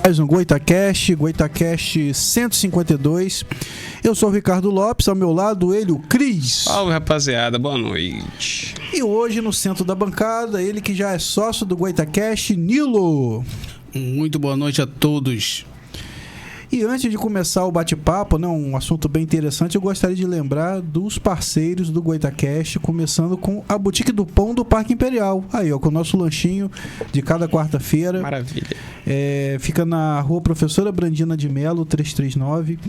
Mais um Goitacast 152. Eu sou o Ricardo Lopes, ao meu lado ele, o Cris. Salve, rapaziada, boa noite. E hoje no centro da bancada, ele que já é sócio do Goitacast, Nilo. Muito boa noite a todos. E antes de começar o bate-papo, né, um assunto bem interessante, eu gostaria de lembrar dos parceiros do Goitacast, começando com a Boutique do Pão do Parque Imperial. Aí, ó, com o nosso lanchinho de cada quarta-feira. Maravilha. Fica na rua Professora Brandina de Melo, 339,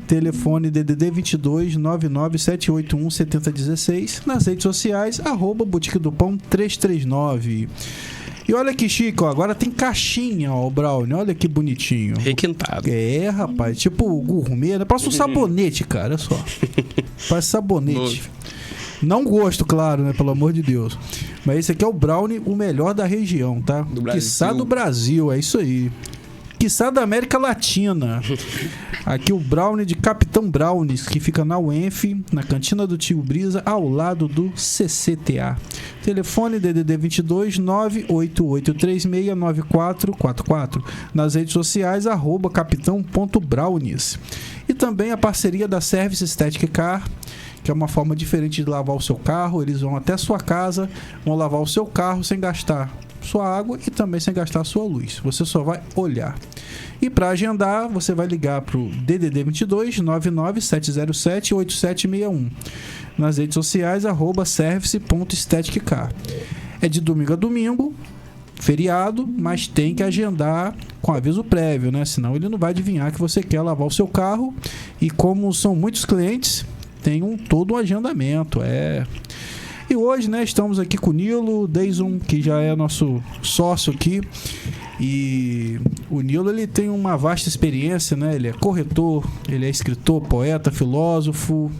telefone DDD 22 99781 7016, nas redes sociais, @Boutique do Pão 339. E olha que chique, ó, agora tem caixinha, ó, o brownie, olha que bonitinho. Requintado. É, rapaz, tipo gourmet, né? Parece um sabonete, cara, olha só. Parece sabonete. Não gosto, claro, né, pelo amor de Deus. Mas esse aqui é o brownie, o melhor da região, tá? Quiçá do Brasil, é isso aí. Quiçá da América Latina. Aqui o brownie de Capitão Brownies, que fica na UENF, na cantina do Tio Brisa, ao lado do CCTA. Telefone DDD 22 98836 9444. Nas redes sociais, @capitão.brownies. E também a parceria da Service Static Car, que é uma forma diferente de lavar o seu carro. Eles vão até a sua casa, vão lavar o seu carro sem gastar sua água e também sem gastar sua luz. Você só vai olhar. E para agendar, você vai ligar para o DDD 22 99707 8761. Nas redes sociais, @service.staticcar. É de domingo a domingo, feriado, mas tem que agendar com aviso prévio, né? Senão ele não vai adivinhar que você quer lavar o seu carro. E como são muitos clientes, tem todo um agendamento. E hoje, né, estamos aqui com o Nilo Deison, que já é nosso sócio aqui. E o Nilo, ele tem uma vasta experiência, né? Ele é corretor, ele é escritor, poeta, filósofo.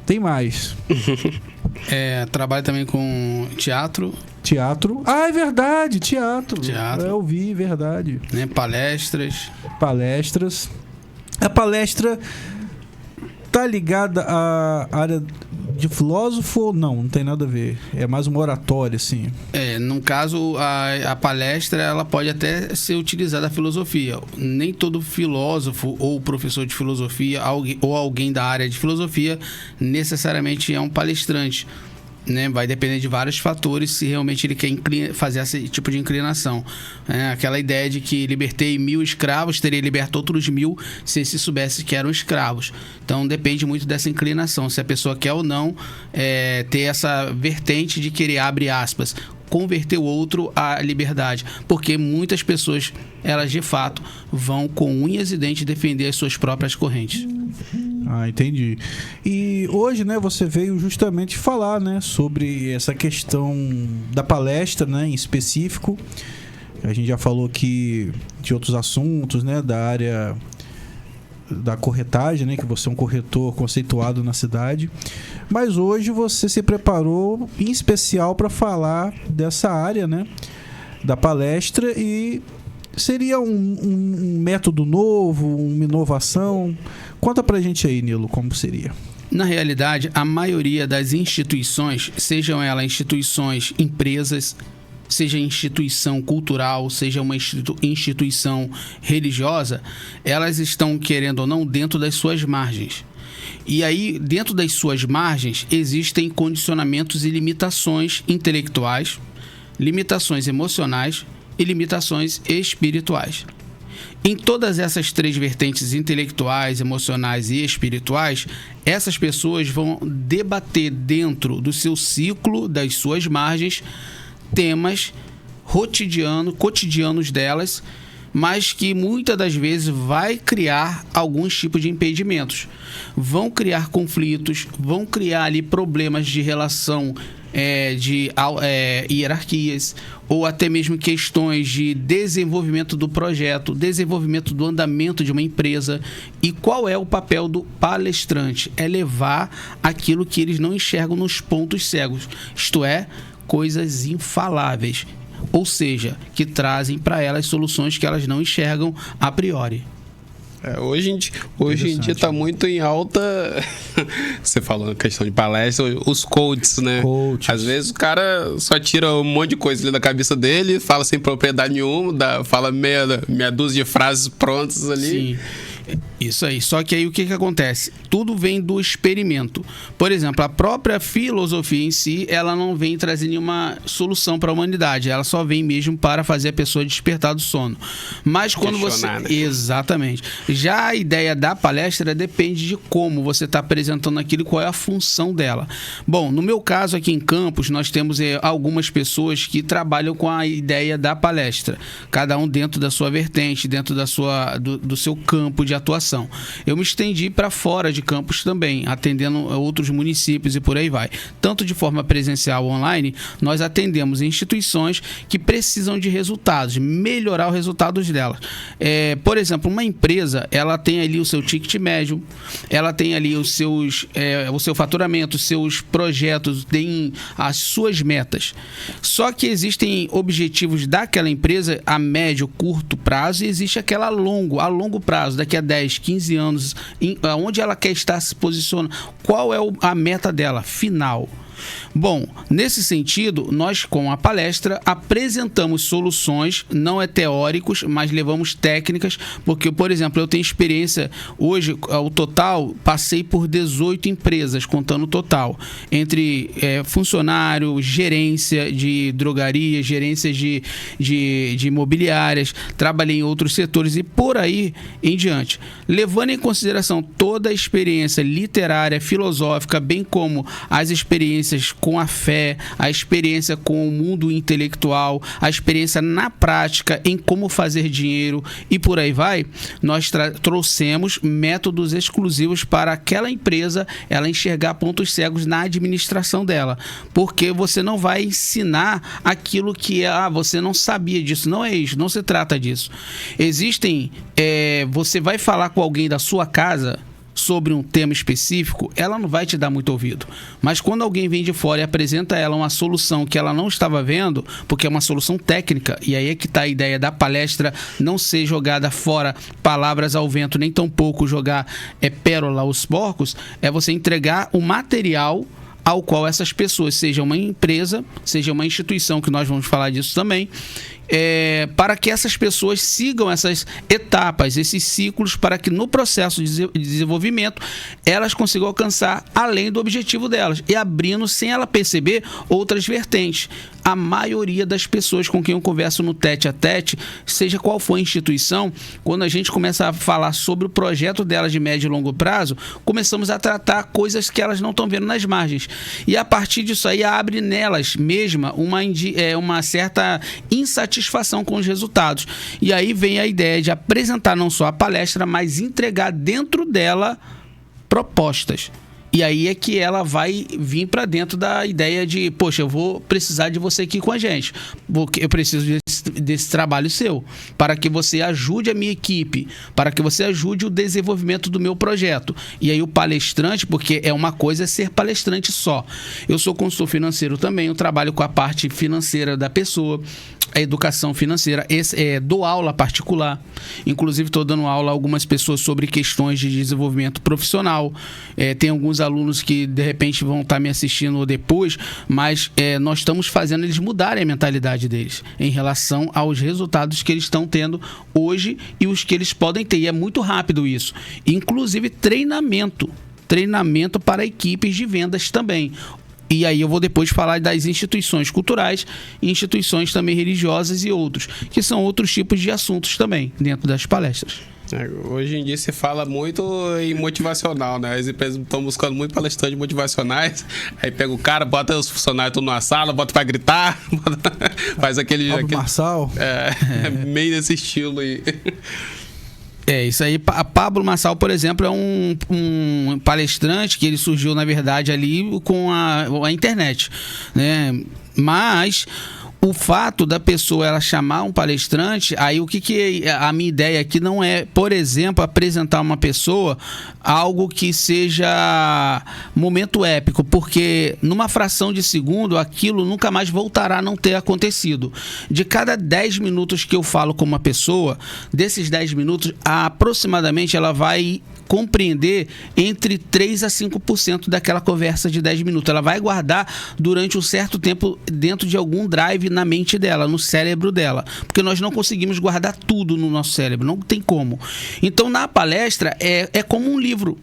Tem mais. Trabalho também com teatro. Ah, é verdade, teatro. Eu vi, verdade. Né, palestras. A palestra tá ligada à área de filósofo ou não? Não tem nada a ver. É mais uma oratória, assim. No caso, a palestra, ela pode até ser utilizada a filosofia. Nem todo filósofo ou professor de filosofia ou alguém da área de filosofia necessariamente é um palestrante, né? Vai depender de vários fatores se realmente ele quer fazer esse tipo de inclinação. Aquela ideia de que libertei 1000 escravos, teria liberto outros 1000 se se soubesse que eram escravos. Então depende muito dessa inclinação, se a pessoa quer ou não ter essa vertente de querer, abre aspas, converter o outro à liberdade, porque muitas pessoas, elas de fato vão com unhas e dentes defender as suas próprias correntes. Ah, entendi. E hoje, né, você veio justamente falar, né, sobre essa questão da palestra, né, em específico. A gente já falou aqui de outros assuntos, né, da área da corretagem, né, que você é um corretor conceituado na cidade. Mas hoje você se preparou em especial para falar dessa área, né, da palestra, e seria um método novo, uma inovação. Conta pra gente aí, Nilo, como seria. Na realidade, a maioria das instituições, sejam elas instituições, empresas, seja instituição cultural, seja uma instituição religiosa, elas estão, querendo ou não, dentro das suas margens. E aí, dentro das suas margens, existem condicionamentos e limitações intelectuais, limitações emocionais e limitações espirituais. Em todas essas três vertentes, intelectuais, emocionais e espirituais, essas pessoas vão debater dentro do seu ciclo, das suas margens, temas cotidianos delas, mas que muitas das vezes vai criar alguns tipos de impedimentos. Vão criar conflitos, vão criar ali problemas de relação de hierarquias, ou até mesmo questões de desenvolvimento do projeto, desenvolvimento do andamento de uma empresa. E qual é o papel do palestrante? É levar aquilo que eles não enxergam nos pontos cegos, isto é, coisas infaláveis, ou seja, que trazem para elas soluções que elas não enxergam a priori. Hoje em dia tá muito em alta. Você falou na questão de palestra, os coaches, né? Às vezes o cara só tira um monte de coisa ali da cabeça dele, fala sem propriedade nenhuma, fala meia dúzia de frases prontas ali. Sim. Isso aí. Só que aí o que acontece? Tudo vem do experimento. Por exemplo, a própria filosofia em si, ela não vem trazer nenhuma solução para a humanidade. Ela só vem mesmo para fazer a pessoa despertar do sono. Mas quando você... Exatamente. Já a ideia da palestra depende de como você está apresentando aquilo e qual é a função dela. Bom, no meu caso aqui em Campos, nós temos algumas pessoas que trabalham com a ideia da palestra. Cada um dentro da sua vertente, dentro do seu campo de atuação. Eu me estendi para fora de Campos também, atendendo outros municípios e por aí vai. Tanto de forma presencial ou online, nós atendemos instituições que precisam de resultados, melhorar os resultados delas. Por exemplo, uma empresa, ela tem ali o seu ticket médio, ela tem ali o seu faturamento, os seus projetos, tem as suas metas. Só que existem objetivos daquela empresa a médio, curto prazo e existe aquela a longo prazo, daqui a 10, 15 anos, onde ela quer estar se posicionando, qual é a meta dela, final. Bom, nesse sentido, nós com a palestra apresentamos soluções, não é teóricos, mas levamos técnicas, porque, por exemplo, eu tenho experiência, hoje, o total, passei por 18 empresas, contando o total, entre funcionário, gerência de drogarias, gerências de imobiliárias, trabalhei em outros setores e por aí em diante. Levando em consideração toda a experiência literária, filosófica, bem como as experiências com a fé, a experiência com o mundo intelectual, a experiência na prática em como fazer dinheiro e por aí vai, nós trouxemos métodos exclusivos para aquela empresa ela enxergar pontos cegos na administração dela, porque você não vai ensinar aquilo que você não sabia disso, não é isso, não se trata disso. Você vai falar com alguém da sua casa sobre um tema específico, ela não vai te dar muito ouvido. Mas quando alguém vem de fora e apresenta a ela uma solução que ela não estava vendo, porque é uma solução técnica, e aí é que está a ideia da palestra não ser jogada fora palavras ao vento, nem tampouco jogar pérola aos porcos, é você entregar o material ao qual essas pessoas, seja uma empresa, seja uma instituição, que nós vamos falar disso também, para que essas pessoas sigam essas etapas, esses ciclos, para que no processo de desenvolvimento elas consigam alcançar além do objetivo delas e abrindo, sem ela perceber, outras vertentes. A maioria das pessoas com quem eu converso no tete a tete, seja qual for a instituição, quando a gente começa a falar sobre o projeto delas de médio e longo prazo, começamos a tratar coisas que elas não estão vendo nas margens. E a partir disso aí abre nelas mesma uma certa insatisfação com os resultados. E aí vem a ideia de apresentar não só a palestra, mas entregar dentro dela propostas. E aí é que ela vai vir para dentro da ideia de, poxa, eu vou precisar de você aqui com a gente, porque eu preciso desse trabalho seu, para que você ajude a minha equipe, para que você ajude o desenvolvimento do meu projeto. E aí o palestrante, porque uma coisa é ser palestrante só. Eu sou consultor financeiro também, eu trabalho com a parte financeira da pessoa, a educação financeira, dou aula particular, inclusive estou dando aula a algumas pessoas sobre questões de desenvolvimento profissional, tem alguns alunos que de repente vão estar me assistindo depois, mas nós estamos fazendo eles mudarem a mentalidade deles em relação aos resultados que eles estão tendo hoje e os que eles podem ter, e é muito rápido isso, inclusive treinamento para equipes de vendas também. E aí eu vou depois falar das instituições culturais, instituições também religiosas e outros, que são outros tipos de assuntos também dentro das palestras. Hoje em dia se fala muito em motivacional, né? As empresas estão buscando muito palestrantes motivacionais, aí pega o cara, bota os funcionários tudo numa sala, bota pra gritar, faz aquele... Marçal. Meio desse estilo aí. Isso aí. A Pablo Marçal, por exemplo, é um palestrante que ele surgiu, na verdade, ali com a internet, né? Mas o fato da pessoa ela chamar um palestrante, aí o que a minha ideia aqui não é, por exemplo, apresentar uma pessoa algo que seja momento épico, porque numa fração de segundo aquilo nunca mais voltará a não ter acontecido. De cada 10 minutos que eu falo com uma pessoa, desses 10 minutos, aproximadamente ela vai compreender entre 3 a 5% daquela conversa de 10 minutos. Ela vai guardar durante um certo tempo dentro de algum drive na mente dela, no cérebro dela. Porque nós não conseguimos guardar tudo no nosso cérebro, não tem como. Então, na palestra, é como um livro.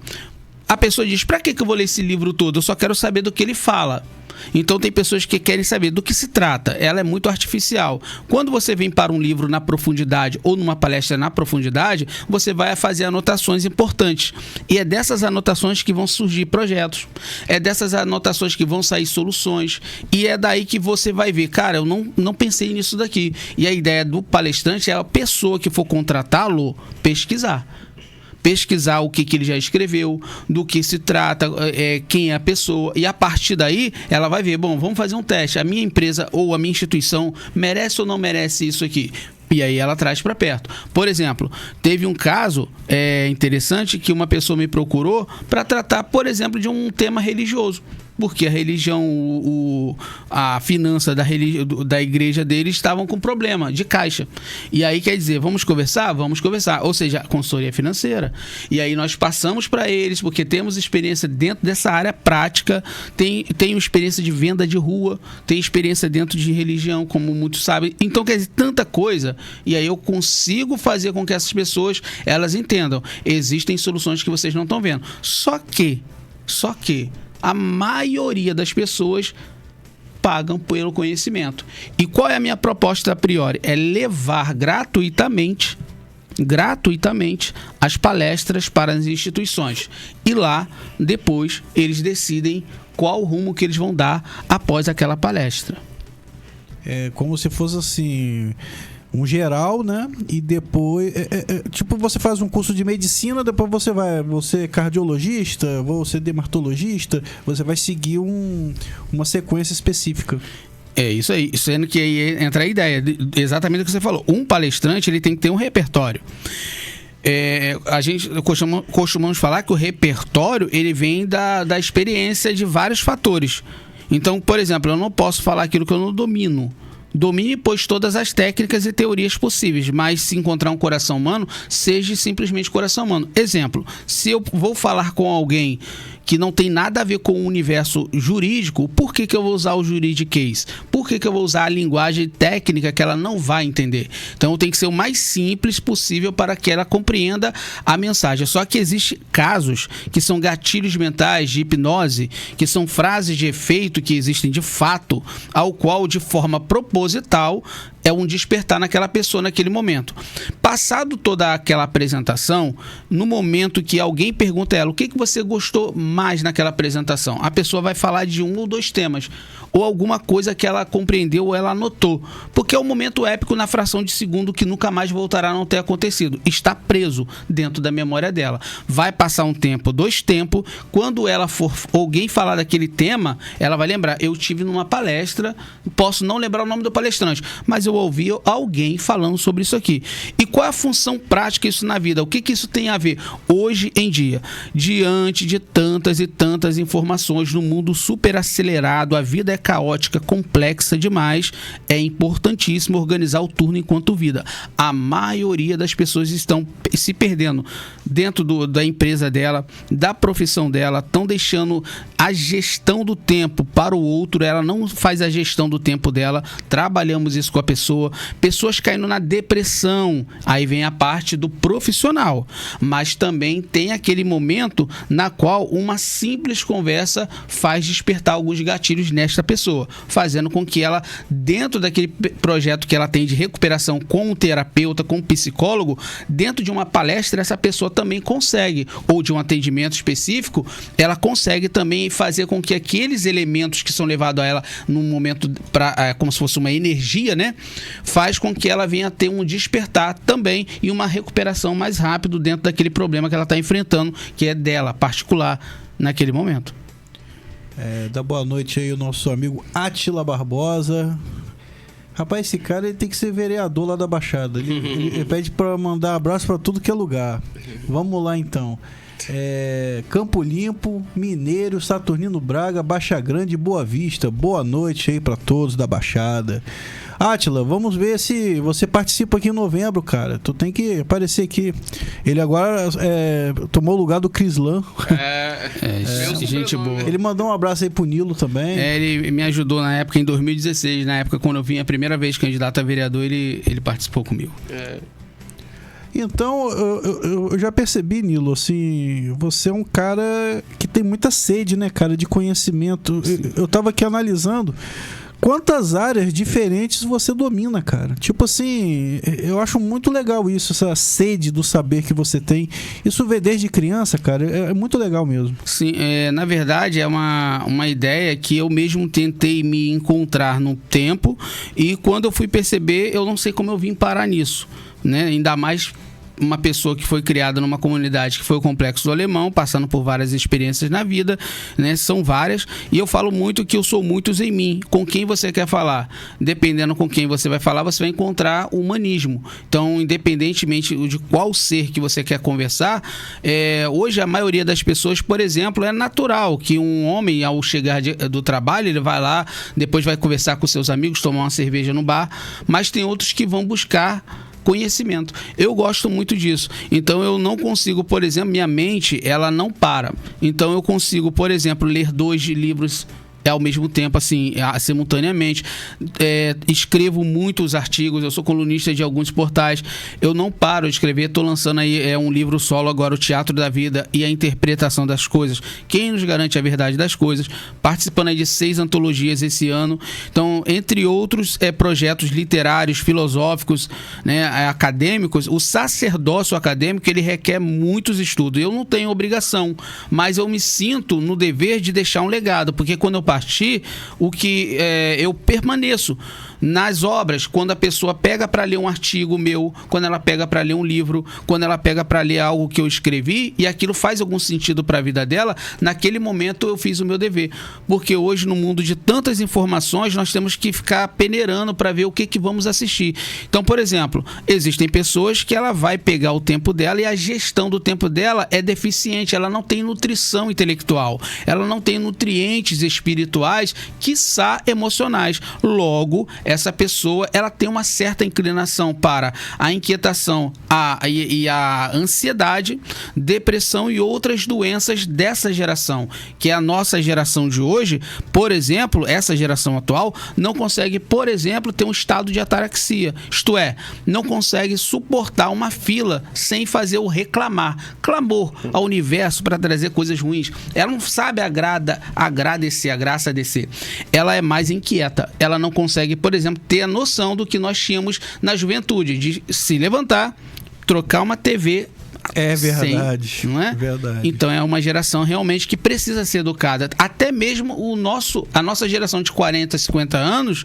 A pessoa diz, para que eu vou ler esse livro todo? Eu só quero saber do que ele fala. Então tem pessoas que querem saber do que se trata. Ela é muito artificial. Quando você vem para um livro na profundidade ou numa palestra na profundidade, você vai fazer anotações importantes. E é dessas anotações que vão surgir projetos. É dessas anotações que vão sair soluções. E é daí que você vai ver, cara, eu não pensei nisso daqui. E a ideia do palestrante é a pessoa que for contratá-lo pesquisar o que ele já escreveu, do que se trata, quem é a pessoa, e a partir daí ela vai ver, bom, vamos fazer um teste, a minha empresa ou a minha instituição merece ou não merece isso aqui? E aí ela traz para perto. Por exemplo, teve um caso interessante que uma pessoa me procurou para tratar, por exemplo, de um tema religioso. Porque a religião, a finança da igreja deles estavam com problema de caixa. E aí quer dizer, vamos conversar? Vamos conversar. Ou seja, consultoria financeira. E aí nós passamos para eles, porque temos experiência dentro dessa área prática, tem experiência de venda de rua, tem experiência dentro de religião, como muitos sabem. Então quer dizer, tanta coisa. E aí eu consigo fazer com que essas pessoas, elas entendam. Existem soluções que vocês não estão vendo. Só que a maioria das pessoas pagam pelo conhecimento. E qual é a minha proposta a priori? É levar gratuitamente as palestras para as instituições. E lá, depois, eles decidem qual rumo que eles vão dar após aquela palestra. É como se fosse assim... um geral, né? E depois... tipo, você faz um curso de medicina, depois você é cardiologista, você é dermatologista, você vai seguir uma sequência específica. É isso aí, sendo que aí entra a ideia, exatamente o que você falou. Um palestrante, ele tem que ter um repertório. A gente costumamos falar que o repertório, ele vem da experiência de vários fatores. Então, por exemplo, eu não posso falar aquilo que eu não domino. Domine, pois, todas as técnicas e teorias possíveis, mas se encontrar um coração humano, seja simplesmente coração humano. Exemplo, se eu vou falar com alguém que não tem nada a ver com o universo jurídico, por que eu vou usar o juridiquês? Por que eu vou usar a linguagem técnica que ela não vai entender? Então tem que ser o mais simples possível para que ela compreenda a mensagem. Só que existem casos que são gatilhos mentais de hipnose, que são frases de efeito que existem de fato, ao qual de forma proposital é um despertar naquela pessoa naquele momento. Passado toda aquela apresentação, no momento que alguém pergunta a ela o que você gostou mais naquela apresentação, a pessoa vai falar de um ou dois temas, ou alguma coisa que ela compreendeu ou ela anotou, porque é um momento épico na fração de segundo que nunca mais voltará a não ter acontecido. Está preso dentro da memória dela. Vai passar um tempo, 2 tempos, quando ela for alguém falar daquele tema, ela vai lembrar, eu tive numa palestra, posso não lembrar o nome do palestrante, mas eu ouvi alguém falando sobre isso aqui. E qual é a função prática disso na vida? O que isso tem a ver hoje em dia? Diante de tantas e tantas informações no mundo super acelerado, a vida é caótica, complexa demais, é importantíssimo organizar o turno enquanto vida. A maioria das pessoas estão se perdendo dentro da empresa dela, da profissão dela, estão deixando a gestão do tempo para o outro, ela não faz a gestão do tempo dela. Trabalhamos isso com a pessoas caindo na depressão, aí vem a parte do profissional, mas também tem aquele momento na qual uma simples conversa faz despertar alguns gatilhos nesta pessoa, fazendo com que ela, dentro daquele projeto que ela tem de recuperação com um terapeuta, com um psicólogo, dentro de uma palestra essa pessoa também consegue, ou de um atendimento específico, ela consegue também fazer com que aqueles elementos que são levados a ela num momento como se fosse uma energia, né? Faz com que ela venha a ter um despertar também e uma recuperação mais rápido dentro daquele problema que ela está enfrentando, que é dela, particular, naquele momento. Dá boa noite aí o nosso amigo Átila Barbosa. Rapaz, esse cara ele tem que ser vereador lá da Baixada. Ele pede pra mandar abraço pra tudo que é lugar. Vamos lá, então. Campo Limpo, Mineiro, Saturnino Braga, Baixa Grande, Boa Vista. Boa noite aí pra todos da Baixada. Átila, vamos ver se você participa aqui em novembro, cara. Tu tem que aparecer aqui. Ele agora tomou o lugar do Crislan. Gente boa. Ele mandou um abraço aí pro Nilo também. Ele me ajudou na época, em 2016. Na época, quando eu vim a primeira vez candidato a vereador, ele participou comigo. Então, eu já percebi, Nilo, assim, você é um cara que tem muita sede, né, cara, de conhecimento. Eu tava aqui analisando quantas áreas diferentes você domina, cara. Tipo assim, eu acho muito legal isso, essa sede do saber que você tem. Isso vem desde criança, cara, é muito legal mesmo. Sim, na verdade é uma ideia que eu mesmo tentei me encontrar no tempo, e quando eu fui perceber, eu não sei como eu vim parar nisso, né? Ainda mais uma pessoa que foi criada numa comunidade que foi o Complexo do Alemão, passando por várias experiências na vida, né? São várias, e eu falo muito que eu sou muitos em mim. Com quem você quer falar? Dependendo com quem você vai falar, você vai encontrar o humanismo. Então, independentemente de qual ser que você quer conversar, hoje a maioria das pessoas, por exemplo, é natural que um homem, ao chegar do trabalho, ele vai lá, depois vai conversar com seus amigos, tomar uma cerveja no bar, mas tem outros que vão buscar conhecimento. Eu gosto muito disso. Então eu não consigo, por exemplo, minha mente, ela não para. Então eu consigo, por exemplo, ler 2 livros ao mesmo tempo, assim, simultaneamente. Escrevo muitos artigos, eu sou colunista de alguns portais, eu não paro de escrever. Estou lançando aí um livro solo agora, O Teatro da Vida e a Interpretação das Coisas. Quem nos garante a verdade das coisas? Participando aí de 6 antologias esse ano. Então, entre outros projetos literários, filosóficos, né, acadêmicos. O sacerdócio acadêmico, ele requer muitos estudos. Eu não tenho obrigação, mas eu me sinto no dever de deixar um legado, porque quando eu partir, eu permaneço nas obras. Quando a pessoa pega para ler um artigo meu, quando ela pega para ler um livro, quando ela pega para ler algo que eu escrevi e aquilo faz algum sentido para a vida dela, naquele momento eu fiz o meu dever. Porque hoje, no mundo de tantas informações, nós temos que ficar peneirando para ver o que vamos assistir. Então, por exemplo, existem pessoas que ela vai pegar o tempo dela e a gestão do tempo dela é deficiente, ela não tem nutrição intelectual, ela não tem nutrientes espirituais, quiçá emocionais. Logo, essa pessoa, ela tem uma certa inclinação para a inquietação e a ansiedade, depressão e outras doenças dessa geração, que é a nossa geração de hoje. Por exemplo, essa geração atual não consegue, por exemplo, ter um estado de ataraxia, isto é, não consegue suportar uma fila sem fazer o reclamar, clamor ao universo para trazer coisas ruins. Ela não sabe agradecer, agradecer. Ela é mais inquieta, ela não consegue, por exemplo, ter a noção do que nós tínhamos na juventude, de se levantar, trocar uma TV. É verdade, não é? Verdade. Então é uma geração realmente que precisa ser educada. Até mesmo a nossa geração de 40, 50 anos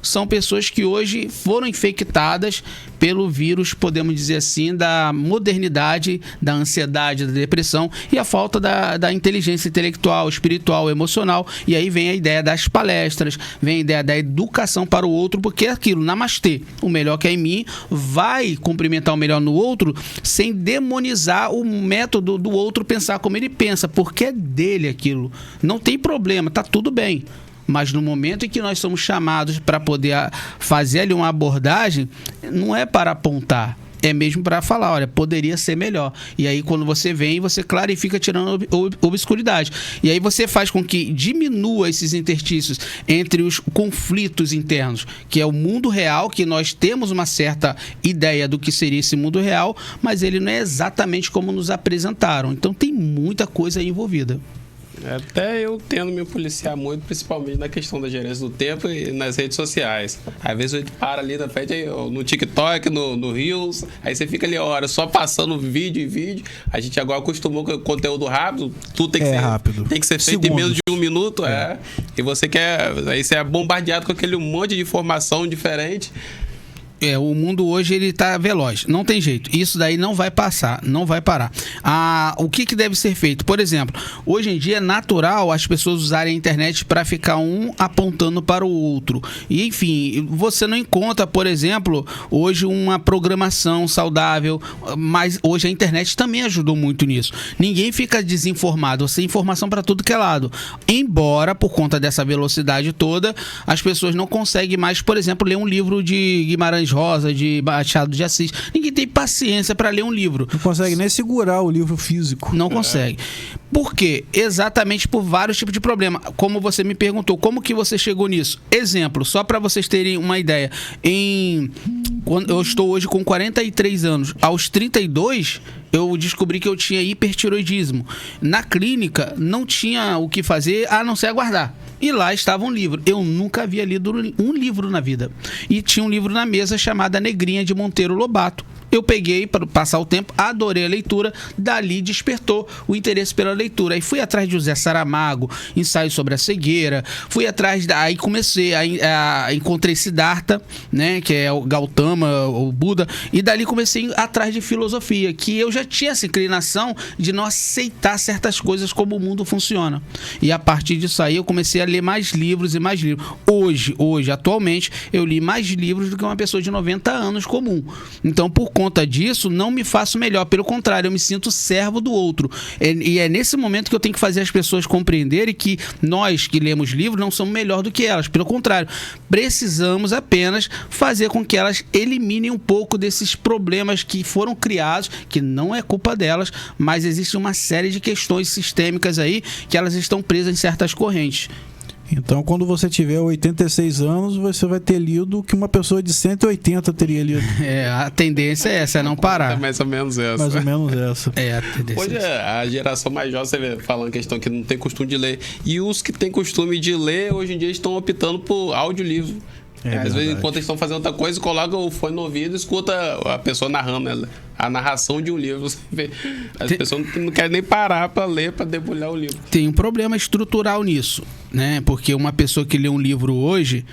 são pessoas que hoje foram infectadas pelo vírus, podemos dizer assim, da modernidade, da ansiedade, da depressão e a falta da inteligência intelectual, espiritual, emocional. E aí vem a ideia das palestras, vem a ideia da educação para o outro, porque é aquilo, namastê, o melhor que é em mim, vai cumprimentar o melhor no outro sem demonizar o método do outro pensar como ele pensa, porque é dele aquilo. Não tem problema, tá tudo bem. Mas no momento em que nós somos chamados para poder fazer ali uma abordagem, não é para apontar, é mesmo para falar, olha, poderia ser melhor. E aí quando você vem, você clarifica tirando obscuridade. E aí você faz com que diminua esses interstícios entre os conflitos internos, que é o mundo real, que nós temos uma certa ideia do que seria esse mundo real, mas ele não é exatamente como nos apresentaram. Então tem muita coisa aí envolvida. Até eu tendo me policiar muito, principalmente na questão da gerência do tempo e nas redes sociais. Às vezes a gente para ali na frente, no TikTok, no Reels, aí você fica ali horas só passando vídeo e vídeo. A gente agora acostumou com o conteúdo rápido, tudo tem que ser rápido. Tem que ser feito em menos de 1 minuto. E você aí você é bombardeado com aquele monte de informação diferente. O mundo hoje ele tá veloz, não tem jeito. Isso daí não vai passar, não vai parar. O que deve ser feito? Por exemplo, hoje em dia é natural as pessoas usarem a internet para ficar um apontando para o outro. E enfim, você não encontra, por exemplo, hoje uma programação saudável, mas hoje a internet também ajudou muito nisso. Ninguém fica desinformado, você tem informação para tudo que é lado. Embora, por conta dessa velocidade toda, as pessoas não conseguem mais, por exemplo, ler um livro de Guimarães Rosa, de Machado de Assis. Ninguém tem paciência para ler um livro. Não consegue nem segurar o livro físico. Não consegue. Por quê? Exatamente por vários tipos de problema. Como você me perguntou, como que você chegou nisso? Exemplo, só para vocês terem uma ideia. Eu estou hoje com 43 anos. Aos 32, eu descobri que eu tinha hipertiroidismo. Na clínica, não tinha o que fazer a não ser aguardar. E lá estava um livro. Eu nunca havia lido um livro na vida. E tinha um livro na mesa chamado A Negrinha, de Monteiro Lobato. Eu peguei para passar o tempo, adorei a leitura, dali despertou o interesse pela leitura. Aí fui atrás de José Saramago, Ensaio sobre a Cegueira, fui atrás, aí comecei, encontrei Siddhartha, né, que é o Gautama, o Buda, e dali comecei atrás de filosofia, que eu já tinha essa inclinação de não aceitar certas coisas como o mundo funciona. E a partir disso aí eu comecei a ler mais livros e mais livros. Hoje, atualmente, eu li mais livros do que uma pessoa de 90 anos comum. Então, por conta disso, não me faço melhor. Pelo contrário, eu me sinto servo do outro. E é nesse momento que eu tenho que fazer as pessoas compreenderem que nós que lemos livros não somos melhor do que elas. Pelo contrário, precisamos apenas fazer com que elas eliminem um pouco desses problemas que foram criados, que não é culpa delas, mas existe uma série de questões sistêmicas aí que elas estão presas em certas correntes. Então, quando você tiver 86 anos, você vai ter lido o que uma pessoa de 180 teria lido. A tendência é essa, é não parar. É mais ou menos essa. Mais ou menos essa. A tendência hoje, a geração mais jovem, você vê, falando questão que não tem costume de ler. E os que têm costume de ler, hoje em dia estão optando por audiolivro. Às vezes, enquanto eles estão fazendo outra coisa, coloca o fone no ouvido e escuta a pessoa narrando a narração de um livro. Você vê, as pessoas não querem nem parar para ler, para debulhar o livro. Tem um problema estrutural nisso, né? Porque uma pessoa que lê um livro hoje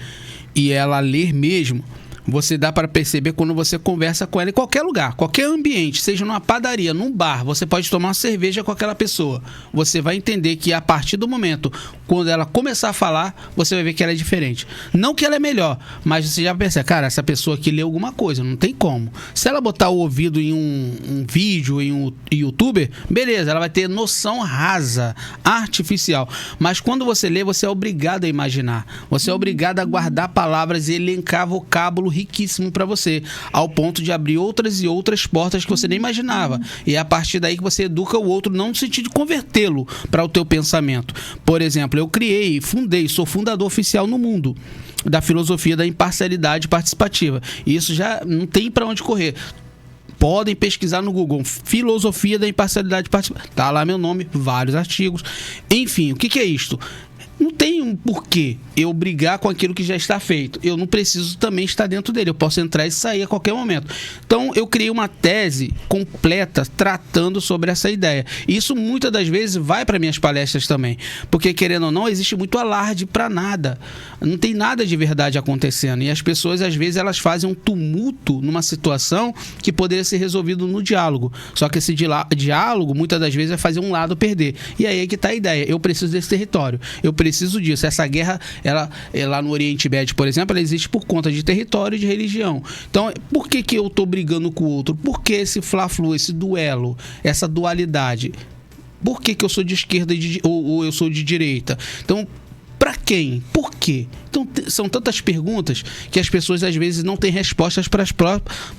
e ela ler mesmo, você dá para perceber quando você conversa com ela em qualquer lugar, qualquer ambiente, seja numa padaria, num bar, você pode tomar uma cerveja com aquela pessoa. Você vai entender que a partir do momento, quando ela começar a falar, você vai ver que ela é diferente. Não que ela é melhor, mas você já percebe, cara, essa pessoa aqui leu alguma coisa, não tem como. Se ela botar o ouvido em um vídeo, em um youtuber, beleza, ela vai ter noção rasa, artificial. Mas quando você lê, você é obrigado a imaginar. Você é obrigado a guardar palavras e elencar vocábulo riquíssimo para você, ao ponto de abrir outras e outras portas que você nem imaginava. E é a partir daí que você educa o outro, não no sentido de convertê-lo para o teu pensamento. Por exemplo, eu sou fundador oficial no mundo da filosofia da imparcialidade participativa. E isso já não tem para onde correr. Podem pesquisar no Google, filosofia da imparcialidade participativa. Tá lá meu nome, vários artigos. Enfim, o que é isto? Não tem um porquê eu brigar com aquilo que já está feito. Eu não preciso também estar dentro dele. Eu posso entrar e sair a qualquer momento. Então, eu criei uma tese completa tratando sobre essa ideia. E isso, muitas das vezes, vai para minhas palestras também. Porque, querendo ou não, existe muito alarde para nada. Não tem nada de verdade acontecendo. E as pessoas, às vezes, elas fazem um tumulto numa situação que poderia ser resolvido no diálogo. Só que esse diálogo, muitas das vezes, vai fazer um lado perder. E aí é que está a ideia. Eu preciso desse território. Eu preciso disso. Essa guerra, ela lá no Oriente Médio, por exemplo, ela existe por conta de território e de religião. Então, por que eu estou brigando com o outro? Por que esse fla-flu, esse duelo, essa dualidade? Por que eu sou de esquerda ou eu sou de direita? Então, para quem? Por quê? Então, são tantas perguntas que as pessoas às vezes não têm respostas para as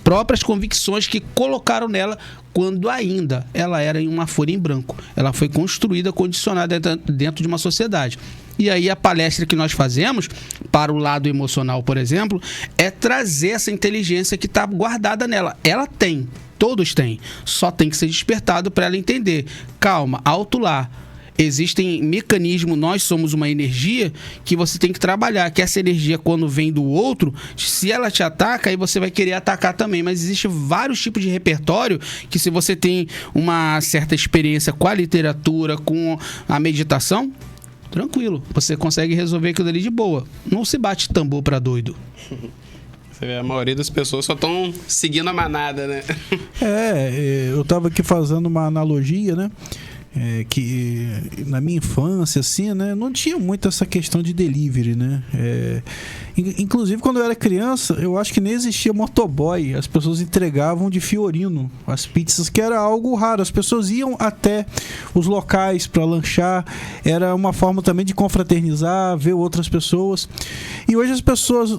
próprias convicções que colocaram nela quando ainda ela era em uma folha em branco. Ela foi construída, condicionada dentro de uma sociedade. E aí a palestra que nós fazemos, para o lado emocional, por exemplo, é trazer essa inteligência que está guardada nela. Ela tem, todos têm, só tem que ser despertado para ela entender. Calma, alto lá. Existem mecanismos, nós somos uma energia que você tem que trabalhar, que essa energia, quando vem do outro, se ela te ataca, aí você vai querer atacar também. Mas existem vários tipos de repertório que, se você tem uma certa experiência com a literatura, com a meditação, tranquilo, você consegue resolver aquilo ali de boa. Não se bate tambor para doido. A maioria das pessoas só estão seguindo a manada, né? Eu tava aqui fazendo uma analogia, né? Que na minha infância, assim, né, não tinha muito essa questão de delivery, né? Inclusive, quando eu era criança, eu acho que nem existia motoboy. As pessoas entregavam de Fiorino as pizzas, que era algo raro. As pessoas iam até os locais para lanchar. Era uma forma também de confraternizar, ver outras pessoas. E hoje as pessoas...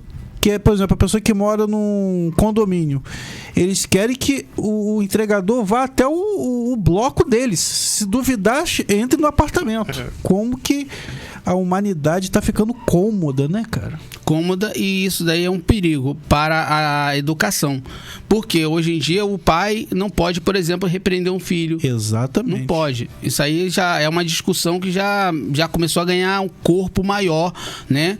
por exemplo, a pessoa que mora num condomínio, eles querem que o entregador vá até o bloco deles. Se duvidar, entre no apartamento. Como que a humanidade está ficando cômoda, né, cara? Cômoda, e isso daí é um perigo para a educação. Porque hoje em dia o pai não pode, por exemplo, repreender um filho. Exatamente. Não pode. Isso aí já é uma discussão que já começou a ganhar um corpo maior, né?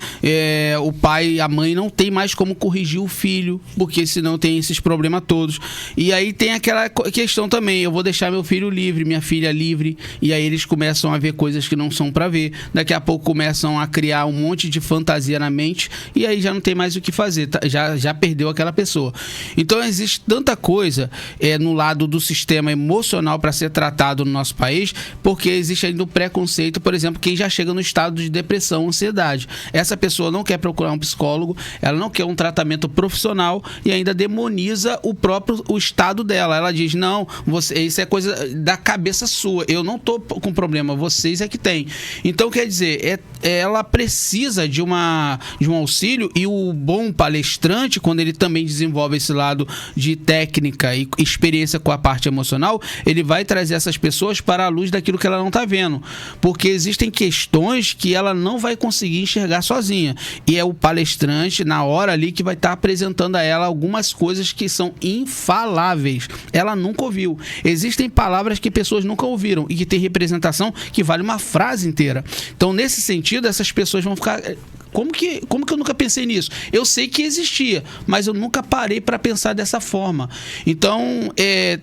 O pai e a mãe não tem mais como corrigir o filho, porque senão tem esses problemas todos. E aí tem aquela questão também, eu vou deixar meu filho livre, minha filha livre, e aí eles começam a ver coisas que não são para ver. Daqui a pouco começam a criar um monte de fantasia na mente, e aí já não tem mais o que fazer, já perdeu aquela pessoa. Então existe tanta coisa no lado do sistema emocional para ser tratado no nosso país, porque existe ainda o preconceito, por exemplo, quem já chega no estado de depressão, ansiedade. Essa pessoa não quer procurar um psicólogo, ela não quer um tratamento profissional e ainda demoniza o estado dela. Ela diz, não, isso é coisa da cabeça sua, eu não tô com problema, vocês é que tem. Então, quer dizer, ela precisa de um auxílio, e o bom palestrante, quando ele também desenvolve esse lado de técnica e experiência com a parte emocional, ele vai trazer essas pessoas para a luz daquilo que ela não está vendo, porque existem questões que ela não vai conseguir enxergar sozinha, e é o palestrante na hora ali que vai estar apresentando a ela algumas coisas que são infaláveis, ela nunca ouviu. Existem palavras que pessoas nunca ouviram e que tem representação que vale uma frase inteira. Então, nesse sentido, essas pessoas vão ficar... Como que eu nunca pensei nisso? Eu sei que existia, mas eu nunca parei para pensar dessa forma. Então, é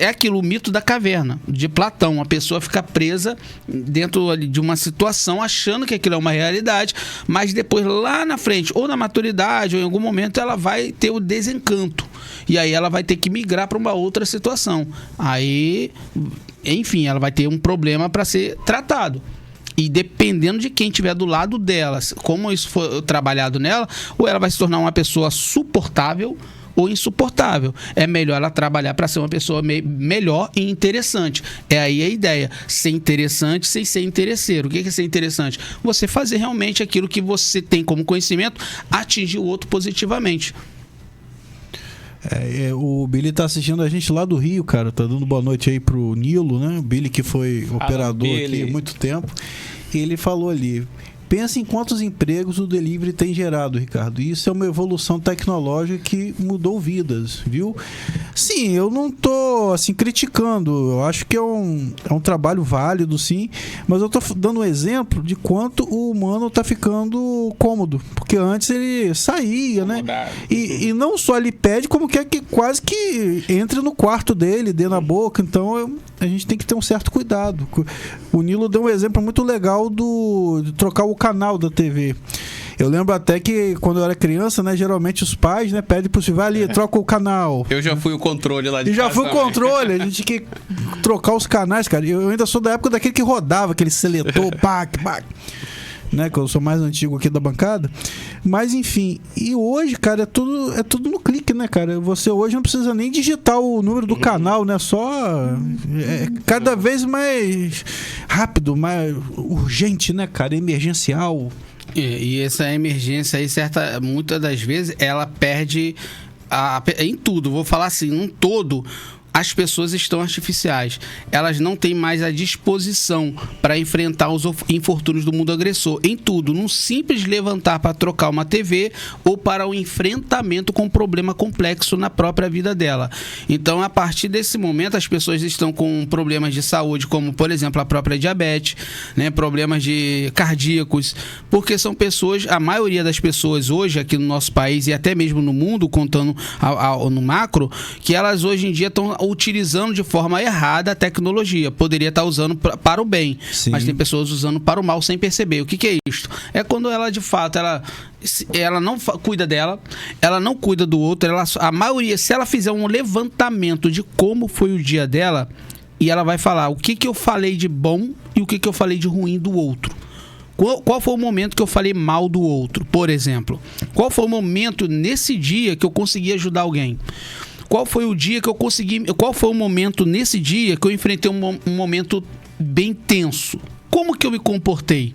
aquilo, o mito da caverna, de Platão. A pessoa fica presa dentro de uma situação, achando que aquilo é uma realidade, mas depois, lá na frente, ou na maturidade, ou em algum momento, ela vai ter o desencanto. E aí ela vai ter que migrar para uma outra situação. Aí, enfim, ela vai ter um problema para ser tratado. E dependendo de quem estiver do lado dela, como isso for trabalhado nela, ou ela vai se tornar uma pessoa suportável ou insuportável. É melhor ela trabalhar para ser uma pessoa melhor e interessante. É aí a ideia. Ser interessante sem ser interesseiro. O que é ser interessante? Você fazer realmente aquilo que você tem como conhecimento, atingir o outro positivamente. O Billy tá assistindo a gente lá do Rio, cara. Tá dando boa noite aí pro Nilo, né? O Billy, que foi operador aqui há muito tempo. E ele falou ali: pensa em quantos empregos o delivery tem gerado, Ricardo. Isso é uma evolução tecnológica que mudou vidas, viu? Sim, eu não tô assim criticando. Eu acho que é um trabalho válido, sim. Mas eu tô dando um exemplo de quanto o humano tá ficando cômodo. Porque antes ele saía, né? E não só ele pede, como quer que quase que entre no quarto dele, dê na boca. Então a gente tem que ter um certo cuidado. O Nilo deu um exemplo muito legal de trocar o canal da TV. Eu lembro até que quando eu era criança, né, geralmente os pais, né, pedem pro filho, vai ali, troca o canal. Eu já fui o controle lá de casa. E já fui o controle, a gente tinha que trocar os canais, cara. Eu ainda sou da época daquele que rodava, aquele seletor, pac, né, que eu sou mais antigo aqui da bancada. Mas enfim, e hoje, cara, é tudo no clique, né, cara? Você hoje não precisa nem digitar o número do canal, né? Só cada vez mais rápido, mais urgente, né, cara? Emergencial. E essa emergência aí, muitas das vezes, ela perde em tudo. Vou falar assim, um todo. As pessoas estão artificiais. Elas não têm mais a disposição para enfrentar os infortúnios do mundo agressor. Em tudo. Num simples levantar para trocar uma TV ou para o enfrentamento com um problema complexo na própria vida dela. Então, a partir desse momento, as pessoas estão com problemas de saúde, como, por exemplo, a própria diabetes, né? Problemas cardíacos, porque são pessoas, a maioria das pessoas hoje aqui no nosso país e até mesmo no mundo, contando no macro, que elas hoje em dia estão utilizando de forma errada a tecnologia. Poderia estar usando para o bem, sim, mas tem pessoas usando para o mal sem perceber. O que é isso? É quando ela, de fato, ela não cuida dela, ela não cuida do outro. A maioria, se ela fizer um levantamento de como foi o dia dela, e ela vai falar o que eu falei de bom e o que eu falei de ruim do outro. Qual foi o momento que eu falei mal do outro, por exemplo? Qual foi o momento nesse dia que eu consegui ajudar alguém? Qual foi o dia que eu consegui... Qual foi o momento nesse dia que eu enfrentei um momento bem tenso? Como que eu me comportei?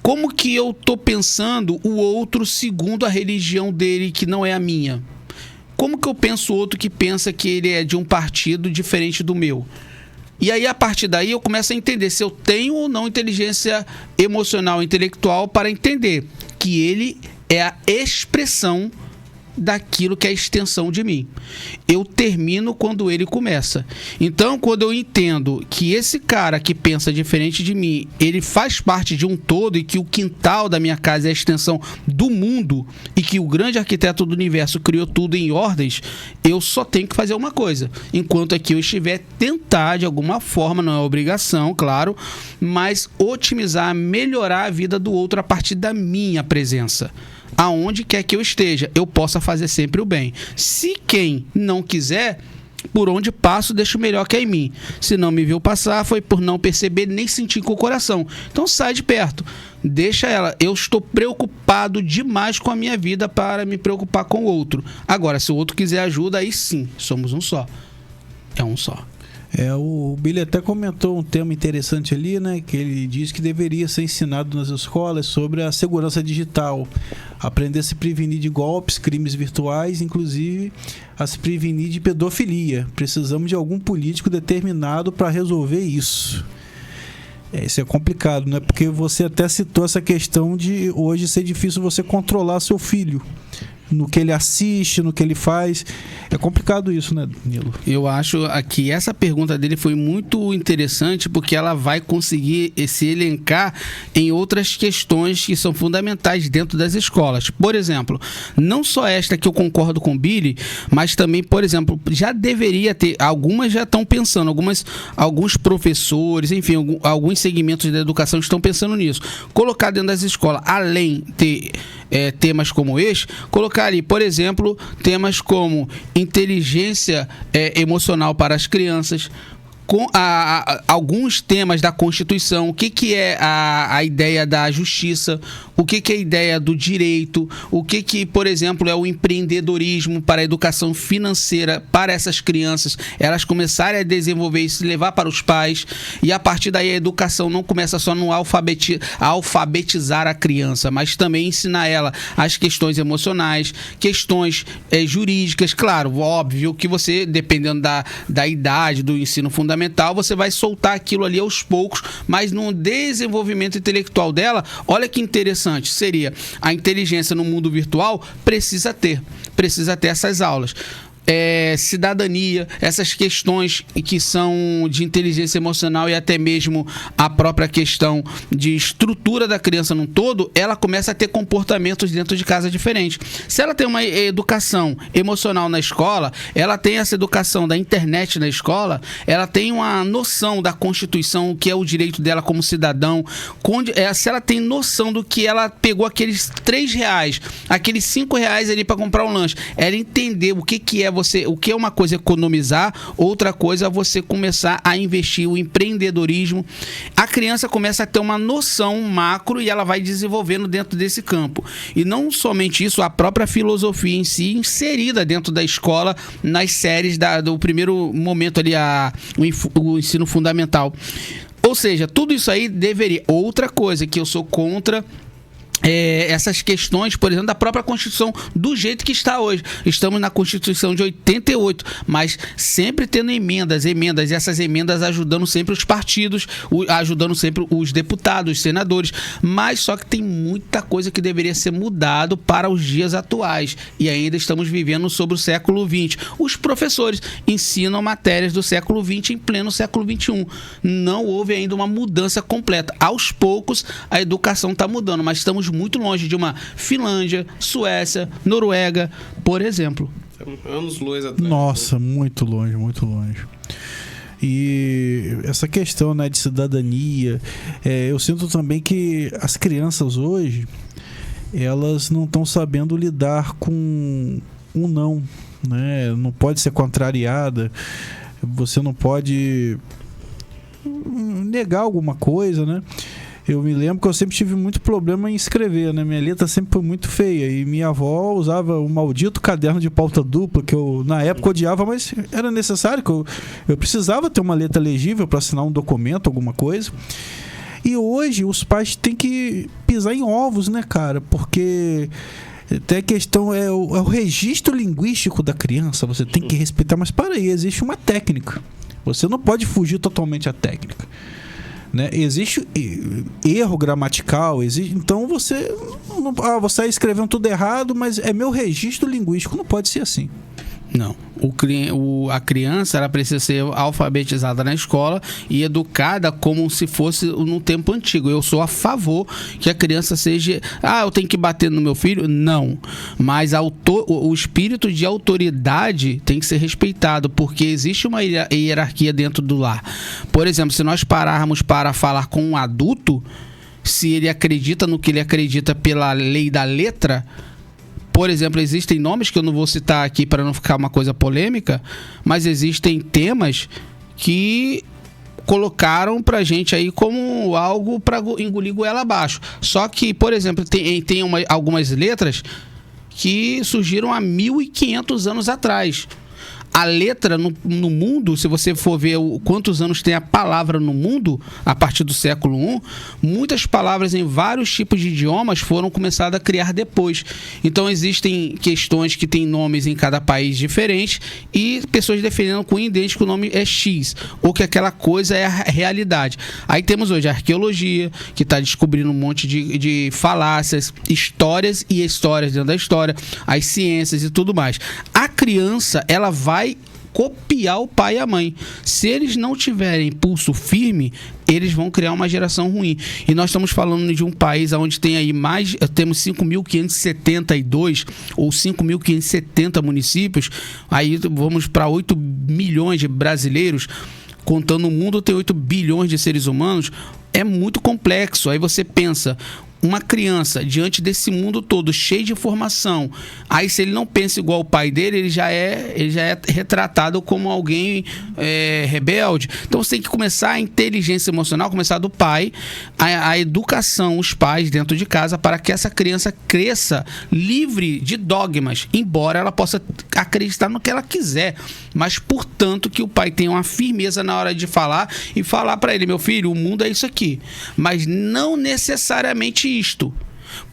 Como que eu tô pensando o outro segundo a religião dele, que não é a minha? Como que eu penso o outro que pensa que ele é de um partido diferente do meu? E aí, a partir daí, eu começo a entender se eu tenho ou não inteligência emocional, intelectual, para entender que ele é a expressão daquilo que é a extensão de mim. Eu termino quando ele começa. Então, quando eu entendo que esse cara que pensa diferente de mim, ele faz parte de um todo, e que o quintal da minha casa é a extensão do mundo, e que o grande arquiteto do universo criou tudo em ordens, eu só tenho que fazer uma coisa. Enquanto aqui eu estiver, tentar de alguma forma, não é obrigação, claro, mas otimizar, melhorar a vida do outro a partir da minha presença. Aonde quer que eu esteja, eu possa fazer sempre o bem. Se quem não quiser, por onde passo, deixo melhor que é em mim. Se não me viu passar, foi por não perceber nem sentir com o coração. Então sai de perto, deixa ela. Eu estou preocupado demais com a minha vida para me preocupar com o outro. Agora, se o outro quiser ajuda, aí sim, somos um só. É um só. O Billy até comentou um tema interessante ali, né? Que ele diz que deveria ser ensinado nas escolas sobre a segurança digital, aprender a se prevenir de golpes, crimes virtuais, inclusive a se prevenir de pedofilia. Precisamos de algum político determinado para resolver isso. Isso é complicado, né? Porque você até citou essa questão de hoje ser difícil você controlar seu filho no que ele assiste, no que ele faz. É complicado isso, né, Danilo? Eu acho que essa pergunta dele foi muito interessante, porque ela vai conseguir se elencar em outras questões que são fundamentais dentro das escolas. Por exemplo, não só esta que eu concordo com o Billy, mas também, por exemplo, já deveria ter, algumas já estão pensando, alguns professores, enfim, alguns segmentos da educação estão pensando nisso. Colocar dentro das escolas, além de temas como este, colocar ali, por exemplo, temas como inteligência emocional para as crianças, com alguns temas da Constituição, o que é a ideia da justiça, o que é a ideia do direito, o que, por exemplo, é o empreendedorismo para a educação financeira para essas crianças, elas começarem a desenvolver isso, levar para os pais, e a partir daí a educação não começa só no alfabetizar a criança, mas também ensinar ela as questões emocionais, questões jurídicas. Claro, óbvio que você, dependendo da idade do ensino fundamental, você vai soltar aquilo ali aos poucos, mas no desenvolvimento intelectual dela, olha que interessante, seria a inteligência no mundo virtual, precisa ter essas aulas. Cidadania, essas questões que são de inteligência emocional e até mesmo a própria questão de estrutura da criança num todo, ela começa a ter comportamentos dentro de casa diferentes. Se ela tem uma educação emocional na escola, ela tem essa educação da internet na escola, ela tem uma noção da Constituição, o que é o direito dela como cidadão, se ela tem noção do que ela pegou aqueles R$3, aqueles R$5 ali para comprar um lanche, ela entender o que é o que é uma coisa economizar, outra coisa é você começar a investir o empreendedorismo. A criança começa a ter uma noção macro e ela vai desenvolvendo dentro desse campo. E não somente isso, a própria filosofia em si inserida dentro da escola, nas séries do primeiro momento ali, o ensino fundamental. Ou seja, tudo isso aí deveria... Outra coisa que eu sou contra... essas questões, por exemplo, da própria Constituição, do jeito que está hoje. Estamos na Constituição de 88, mas sempre tendo emendas, e essas emendas ajudando sempre os partidos, ajudando sempre os deputados, os senadores, mas só que tem muita coisa que deveria ser mudado para os dias atuais, e ainda estamos vivendo sobre o século XX. Os professores ensinam matérias do século XX em pleno século XXI. Não houve ainda uma mudança completa. Aos poucos a educação está mudando, mas estamos muito longe de uma Finlândia, Suécia, Noruega, por exemplo. Anos-luz atrás. Nossa, muito longe, muito longe. E essa questão, né, de cidadania, eu sinto também que as crianças hoje, elas não estão sabendo lidar com um não, né? Não pode ser contrariada, você não pode negar alguma coisa, né? Eu me lembro que eu sempre tive muito problema em escrever, né? Minha letra sempre foi muito feia. E minha avó usava o maldito caderno de pauta dupla, que eu, na época, odiava, mas era necessário, que eu precisava ter uma letra legível para assinar um documento, alguma coisa. E hoje, os pais têm que pisar em ovos, né, cara? Porque até a questão é o registro linguístico da criança. Você tem que respeitar, mas para aí, existe uma técnica. Você não pode fugir totalmente à técnica. Né? Existe erro gramatical, então você está escrevendo tudo errado, mas é meu registro linguístico, não pode ser assim. Não. A criança, ela precisa ser alfabetizada na escola e educada como se fosse no tempo antigo. Eu sou a favor que a criança seja... eu tenho que bater no meu filho? Não. Mas o espírito de autoridade tem que ser respeitado, porque existe uma hierarquia dentro do lar. Por exemplo, se nós pararmos para falar com um adulto, se ele acredita no que ele acredita pela lei da letra... Por exemplo, existem nomes que eu não vou citar aqui para não ficar uma coisa polêmica, mas existem temas que colocaram pra gente aí como algo para engolir goela abaixo. Só que, por exemplo, tem algumas letras que surgiram há 1.500 anos atrás. A letra no mundo, se você for ver quantos anos tem a palavra no mundo, a partir do século I, muitas palavras em vários tipos de idiomas foram começadas a criar depois. Então existem questões que têm nomes em cada país diferentes e pessoas defendendo com idêntico que o nome é X, ou que aquela coisa é a realidade. Aí temos hoje a arqueologia, que está descobrindo um monte de falácias, histórias e histórias dentro da história, as ciências e tudo mais. A criança, ela vai copiar o pai e a mãe. Se eles não tiverem pulso firme, eles vão criar uma geração ruim. E nós estamos falando de um país onde tem aí temos 5.572 ou 5.570 municípios, aí vamos para 8 milhões de brasileiros, contando o mundo tem 8 bilhões de seres humanos, é muito complexo. Aí você pensa, uma criança diante desse mundo todo cheio de informação, aí se ele não pensa igual o pai dele, ele já é retratado como alguém rebelde. Então você tem que começar a inteligência emocional, começar do pai, a educação, os pais dentro de casa, para que essa criança cresça livre de dogmas, embora ela possa acreditar no que ela quiser, mas portanto que o pai tenha uma firmeza na hora de falar e falar para ele: meu filho, o mundo é isso aqui, mas não necessariamente isto.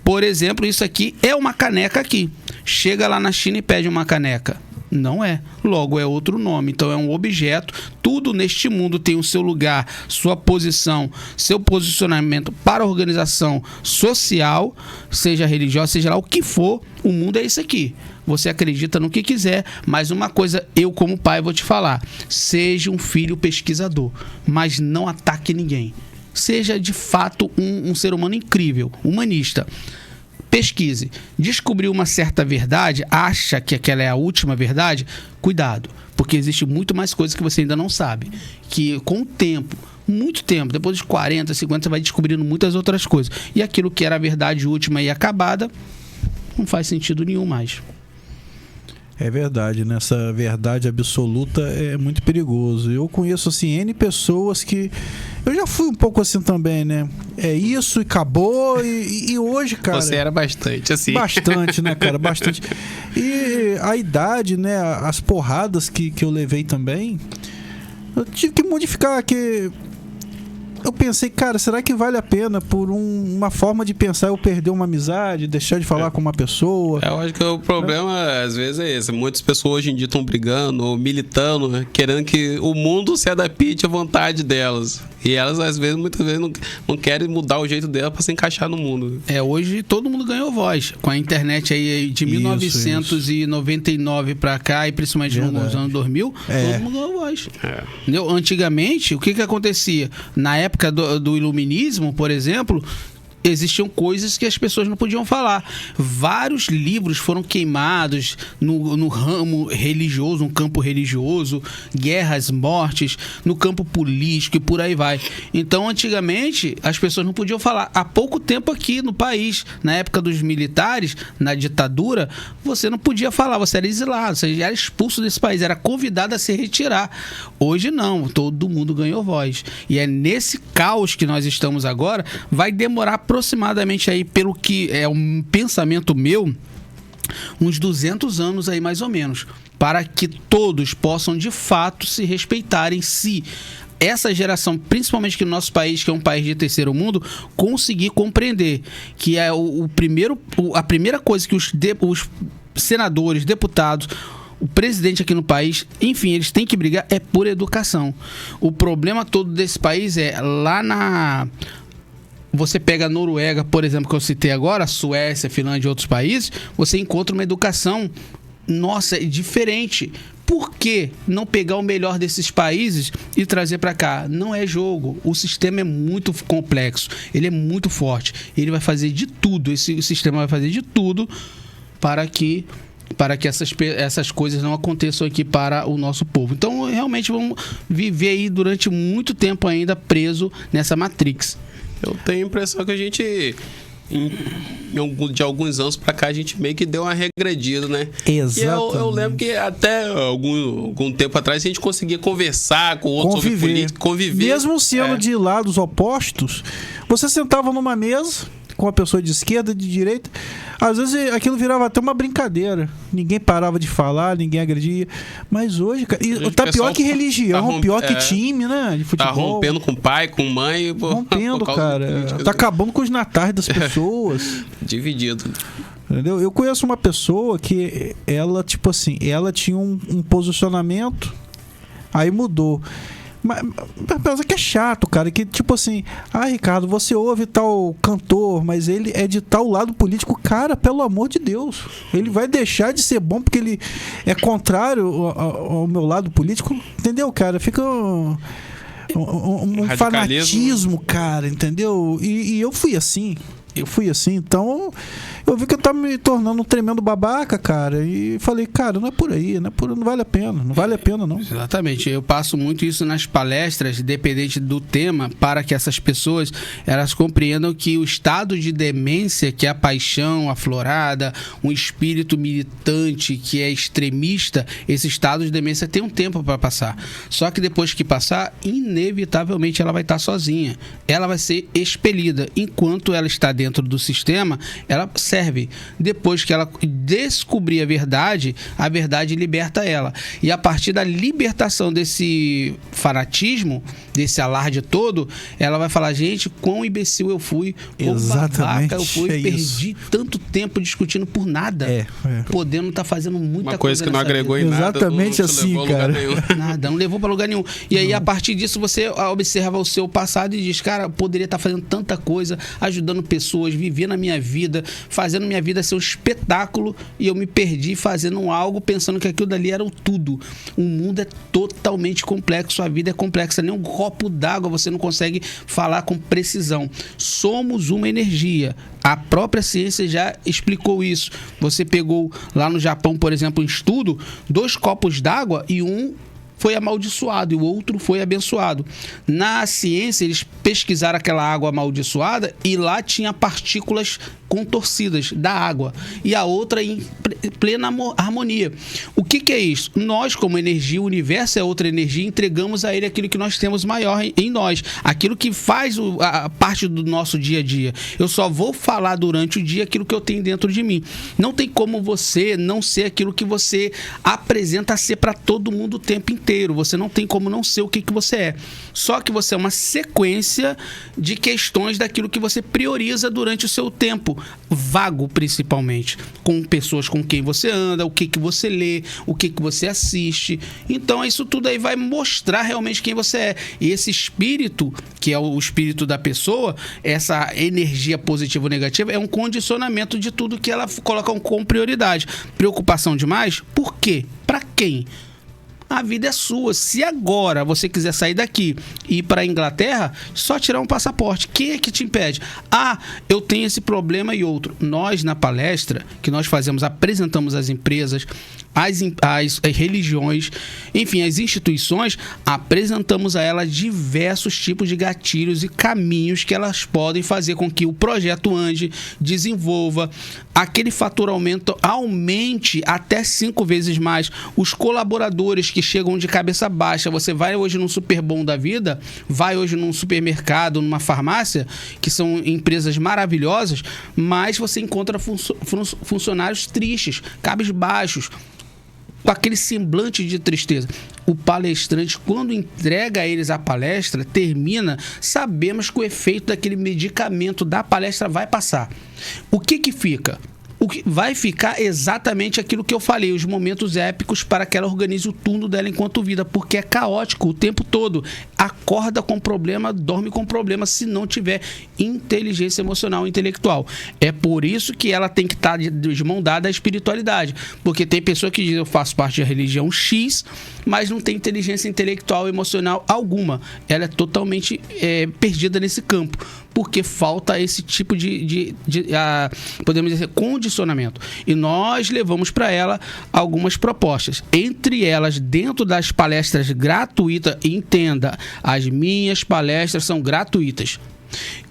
Por exemplo, isso aqui é uma caneca aqui. Chega lá na China e pede uma caneca. Não é. Logo, é outro nome. Então, é um objeto. Tudo neste mundo tem o seu lugar, sua posição, seu posicionamento para a organização social, seja religiosa, seja lá o que for. O mundo é isso aqui. Você acredita no que quiser, mas uma coisa eu como pai vou te falar: seja um filho pesquisador, mas não ataque ninguém. Seja de fato um ser humano incrível, humanista. Pesquise. Descobriu uma certa verdade, acha que aquela é a última verdade? Cuidado, porque existe muito mais coisas que você ainda não sabe. Que com o tempo, muito tempo, depois dos 40, 50, você vai descobrindo muitas outras coisas. E aquilo que era a verdade última e acabada, não faz sentido nenhum mais. É verdade, né? Essa verdade absoluta é muito perigoso. Eu conheço, assim, N pessoas que... Eu já fui um pouco assim também, né? É isso e acabou. E hoje, cara... Você era bastante assim. Bastante, né, cara? Bastante. E a idade, né? As porradas que eu levei também, eu tive que modificar, que... Eu pensei, cara, será que vale a pena por uma forma de pensar eu perder uma amizade, deixar de falar com uma pessoa? Eu acho que o problema, às vezes, é esse. Muitas pessoas hoje em dia estão brigando ou militando, né, querendo que o mundo se adapte à vontade delas. E elas, às vezes, muitas vezes não querem mudar o jeito dela para se encaixar no mundo. Hoje todo mundo ganhou voz. Com a internet aí de 1999 para cá, e principalmente nos anos 2000, todo mundo ganhou voz. Antigamente, o que acontecia? Na época do iluminismo, por exemplo, existiam coisas que as pessoas não podiam falar. Vários livros foram queimados no ramo religioso, no campo religioso, guerras, mortes, no campo político e por aí vai. Então, antigamente, as pessoas não podiam falar. Há pouco tempo aqui no país, na época dos militares, na ditadura, você não podia falar, você era exilado, você era expulso desse país, era convidado a se retirar. Hoje não, todo mundo ganhou voz. E é nesse caos que nós estamos agora, vai demorar aproximadamente aí, pelo que é um pensamento meu, uns 200 anos aí mais ou menos, para que todos possam de fato se respeitarem, se essa geração, principalmente aqui no nosso país, que é um país de terceiro mundo, conseguir compreender que é a primeira coisa que os senadores, deputados, o presidente aqui no país, enfim, eles têm que brigar é por educação. O problema todo desse país é lá você pega a Noruega, por exemplo, que eu citei agora, a Suécia, a Finlândia e outros países, você encontra uma educação, nossa, diferente. Por que não pegar o melhor desses países e trazer para cá? Não é jogo. O sistema é muito complexo, ele é muito forte. Ele vai fazer de tudo, o sistema vai fazer de tudo para que essas coisas não aconteçam aqui para o nosso povo. Então, realmente, vamos viver aí durante muito tempo ainda preso nessa Matrix. Eu tenho a impressão que a gente, de alguns anos pra cá, a gente meio que deu uma regredida, né? Exatamente. E eu lembro que até algum tempo atrás a gente conseguia conversar com outros sobre política, conviver. Mesmo sendo de lados opostos, você sentava numa mesa com a pessoa de esquerda, de direita, às vezes aquilo virava até uma brincadeira. Ninguém parava de falar, ninguém agredia. Mas hoje, cara, tá pior que religião, pior que time, né? De futebol. Tá rompendo com pai, com mãe. Rompendo, cara. Tá acabando com os natais das pessoas. Dividido. Entendeu? Eu conheço uma pessoa que ela, tipo assim, ela tinha um posicionamento, aí mudou. Mas pensa que é chato, cara, que tipo assim, Ricardo, você ouve tal cantor, mas ele é de tal lado político. Cara, pelo amor de Deus, ele vai deixar de ser bom porque ele é contrário ao meu lado político, entendeu, cara? Fica um fanatismo, cara, entendeu? E eu fui assim, então eu vi que eu tava me tornando um tremendo babaca, cara, e falei, cara, não é por aí, não vale a pena não. Exatamente, eu passo muito isso nas palestras, independente do tema, para que essas pessoas, elas compreendam que o estado de demência, que é a paixão aflorada, um espírito militante que é extremista, esse estado de demência tem um tempo para passar, só que depois que passar, inevitavelmente ela vai estar sozinha, ela vai ser expelida, enquanto ela está dentro do sistema, ela serve. Depois que ela descobrir a verdade liberta ela. E a partir da libertação desse fanatismo, desse alarde todo, ela vai falar, gente, quão imbecil eu fui, quão babaca eu fui, perdi tanto tempo discutindo por nada, podendo estar fazendo muita coisa que não agregou em nada. Exatamente assim, cara. Nada, não levou para lugar nenhum. E aí, a partir disso, você observa o seu passado e diz, cara, poderia estar fazendo tanta coisa, ajudando pessoas, vivendo a minha vida, fazendo minha vida ser um espetáculo, e eu me perdi fazendo algo pensando que aquilo dali era o tudo. O mundo é totalmente complexo, a vida é complexa, nem um copo d'água você não consegue falar com precisão. Somos uma energia. A própria ciência já explicou isso. Você pegou lá no Japão, por exemplo, um estudo, 2 copos d'água e um foi amaldiçoado e o outro foi abençoado. Na ciência, eles pesquisaram aquela água amaldiçoada e lá tinha partículas contorcidas da água e a outra em plena harmonia. O que é isso? Nós, como energia, o universo é outra energia, entregamos a ele aquilo que nós temos maior em nós, aquilo que faz a parte do nosso dia a dia. Eu só vou falar durante o dia aquilo que eu tenho dentro de mim. Não tem como você não ser aquilo que você apresenta a ser para todo mundo o tempo inteiro. Você não tem como não ser o que você é. Só que você é uma sequência de questões daquilo que você prioriza durante o seu tempo vago, principalmente, com pessoas com quem você anda, o que você lê, o que você assiste. Então isso tudo aí vai mostrar realmente quem você é. E esse espírito, que é o espírito da pessoa, essa energia positiva ou negativa, é um condicionamento de tudo que ela coloca como prioridade. Preocupação demais? Por quê? Para quem? A vida é sua. Se agora você quiser sair daqui e ir para a Inglaterra, só tirar um passaporte. Quem é que te impede? Ah, eu tenho esse problema e outro. Nós, na palestra que nós fazemos, apresentamos as empresas, as religiões, enfim, as instituições, apresentamos a elas diversos tipos de gatilhos e caminhos que elas podem fazer com que o projeto ande, desenvolva, aquele faturamento aumente até 5 vezes mais. Os colaboradores que chegam de cabeça baixa, você vai hoje num Super Bom da vida, vai hoje num supermercado, numa farmácia, que são empresas maravilhosas, mas você encontra funcionários tristes, cabisbaixos, com aquele semblante de tristeza. O palestrante, quando entrega a eles a palestra, termina, sabemos que o efeito daquele medicamento da palestra vai passar. O que fica? O que vai ficar exatamente aquilo que eu falei, os momentos épicos para que ela organize o turno dela enquanto vida, porque é caótico o tempo todo. Acorda com problema, dorme com problema, se não tiver inteligência emocional e intelectual. É por isso que ela tem que estar de mão dada à espiritualidade, porque tem pessoa que diz, eu faço parte da religião X, mas não tem inteligência intelectual e emocional alguma. Ela é totalmente perdida nesse campo, porque falta esse tipo de podemos dizer, condicionamento. E nós levamos para ela algumas propostas. Entre elas, dentro das palestras gratuitas, entenda, as minhas palestras são gratuitas.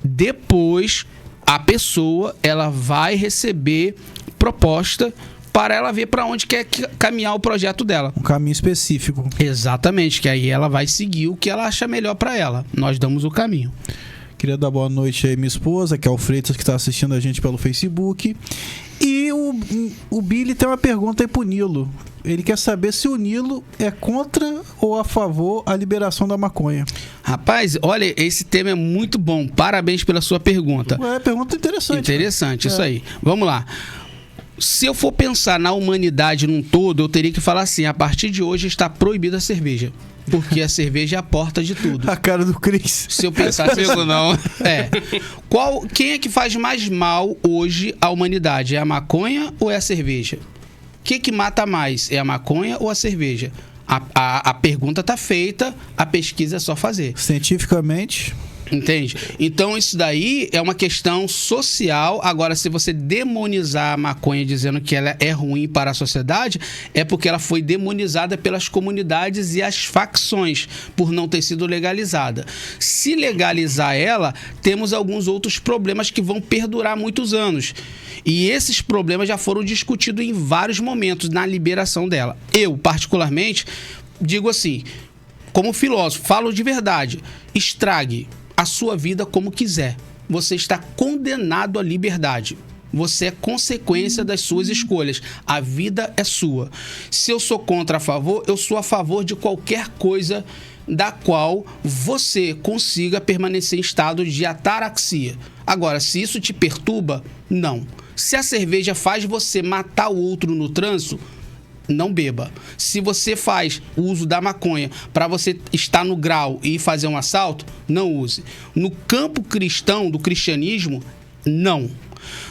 Depois, a pessoa ela vai receber proposta para ela ver para onde quer caminhar o projeto dela. Um caminho específico. Exatamente, que aí ela vai seguir o que ela acha melhor para ela. Nós damos o caminho. Queria dar boa noite aí, minha esposa, que é o Freitas, que está assistindo a gente pelo Facebook. E o Billy tem uma pergunta aí pro Nilo. Ele quer saber se o Nilo é contra ou a favor a liberação da maconha. Rapaz, olha, esse tema é muito bom. Parabéns pela sua pergunta. Pergunta interessante. Interessante, isso aí. Vamos lá. Se eu for pensar na humanidade num todo, eu teria que falar assim, a partir de hoje está proibida a cerveja. Porque a cerveja é a porta de tudo. A cara do Cris. Se eu pensasse assim, não. Quem é que faz mais mal hoje à humanidade? É a maconha ou é a cerveja? O que mata mais? É a maconha ou a cerveja? A pergunta está feita, a pesquisa é só fazer. Cientificamente... Entende? Então isso daí é uma questão social. Agora, se você demonizar a maconha dizendo que ela é ruim para a sociedade, é porque ela foi demonizada pelas comunidades e as facções por não ter sido legalizada. Se legalizar ela, temos alguns outros problemas que vão perdurar muitos anos. E esses problemas já foram discutidos em vários momentos na liberação dela. Eu, particularmente, digo assim, como filósofo, falo de verdade, estrague a sua vida como quiser. Você está condenado à liberdade. Você é consequência das suas escolhas. A vida é sua. Se eu sou contra a favor, eu sou a favor de qualquer coisa da qual você consiga permanecer em estado de ataraxia. Agora, se isso te perturba, não. Se a cerveja faz você matar o outro no trânsito, não beba. Se você faz o uso da maconha para você estar no grau e fazer um assalto, não use. No campo cristão, do cristianismo, não.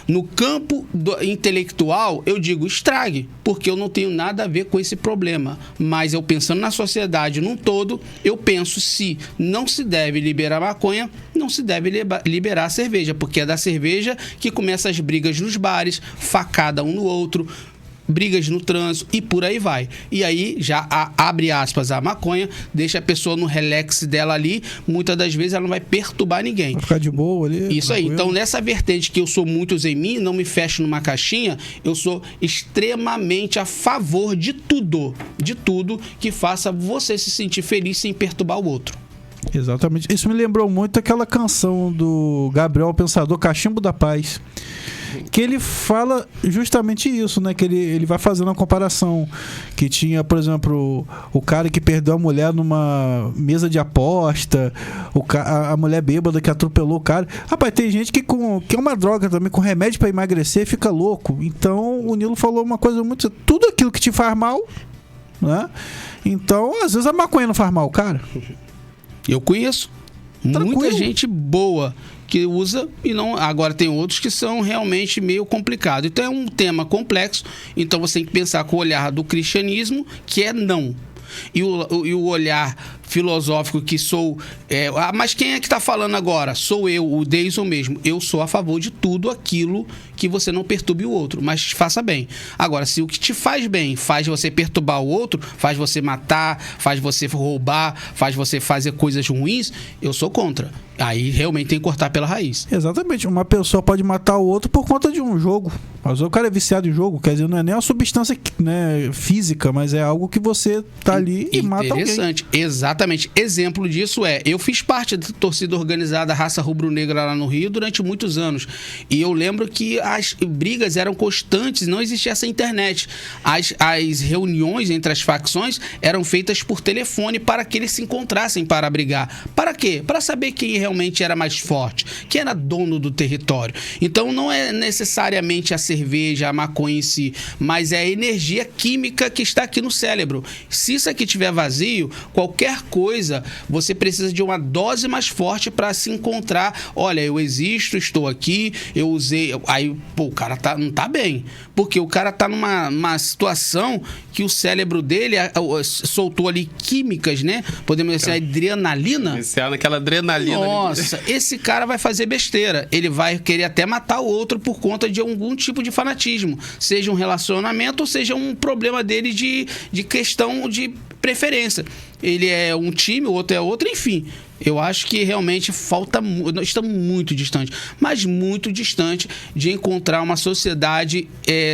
No campo intelectual, eu digo estrague, porque eu não tenho nada a ver com esse problema. Mas eu pensando na sociedade num todo, eu penso se não se deve liberar maconha, não se deve liberar a cerveja, porque é da cerveja que começam as brigas nos bares, facada um no outro, brigas no trânsito e por aí vai. E aí já abre aspas a maconha, deixa a pessoa no relax dela ali, muitas das vezes ela não vai perturbar ninguém. Vai ficar de boa ali. Isso aí. Então nessa vertente que eu sou muitos em mim, não me fecho numa caixinha, eu sou extremamente a favor de tudo que faça você se sentir feliz sem perturbar o outro. Exatamente. Isso me lembrou muito aquela canção do Gabriel Pensador, Cachimbo da Paz, que ele fala justamente isso, né? Que ele vai fazendo uma comparação que tinha, por exemplo, o cara que perdeu a mulher numa mesa de aposta, a mulher bêbada que atropelou o cara. Rapaz, tem gente que é uma droga também, com remédio para emagrecer, fica louco. Então, o Nilo falou uma coisa muito... Tudo aquilo que te faz mal, né? Então, às vezes a maconha não faz mal, cara. Eu conheço muita gente boa que usa e não. Agora tem outros que são realmente meio complicados. Então é um tema complexo. Então você tem que pensar com o olhar do cristianismo, que é não. e o olhar filosófico que sou... mas quem é que está falando agora? Sou eu, o Deison mesmo. Eu sou a favor de tudo aquilo que você não perturbe o outro, mas faça bem. Agora, se o que te faz bem faz você perturbar o outro, faz você matar, faz você roubar, faz você fazer coisas ruins, eu sou contra. Aí realmente tem que cortar pela raiz. Exatamente. Uma pessoa pode matar o outro por conta de um jogo. Mas o cara é viciado em jogo, quer dizer, não é nem uma substância, né, física, mas é algo que você tá ali e mata alguém. Interessante. Exatamente. Exemplo disso eu fiz parte da torcida organizada Raça Rubro-Negra lá no Rio durante muitos anos. E eu lembro que as brigas eram constantes, não existia essa internet. As reuniões entre as facções eram feitas por telefone para que eles se encontrassem para brigar. Para quê? Para saber quem realmente era mais forte, quem era dono do território. Então não é necessariamente a cerveja, a maconha em si, mas é a energia química que está aqui no cérebro. Se isso aqui estiver vazio, qualquer coisa, você precisa de uma dose mais forte para se encontrar. Olha, eu existo, estou aqui, eu usei... Aí, pô, o cara não tá bem. Porque o cara tá numa situação que o cérebro dele soltou ali químicas, né? Podemos dizer, adrenalina. Iniciar naquela adrenalina. Nossa, esse cara vai fazer besteira. Ele vai querer até matar o outro por conta de algum tipo de fanatismo. Seja um relacionamento ou seja um problema dele de questão de preferência. Ele é um time, o outro é outro, enfim. Eu acho que realmente nós estamos muito distantes, mas muito distante de encontrar uma sociedade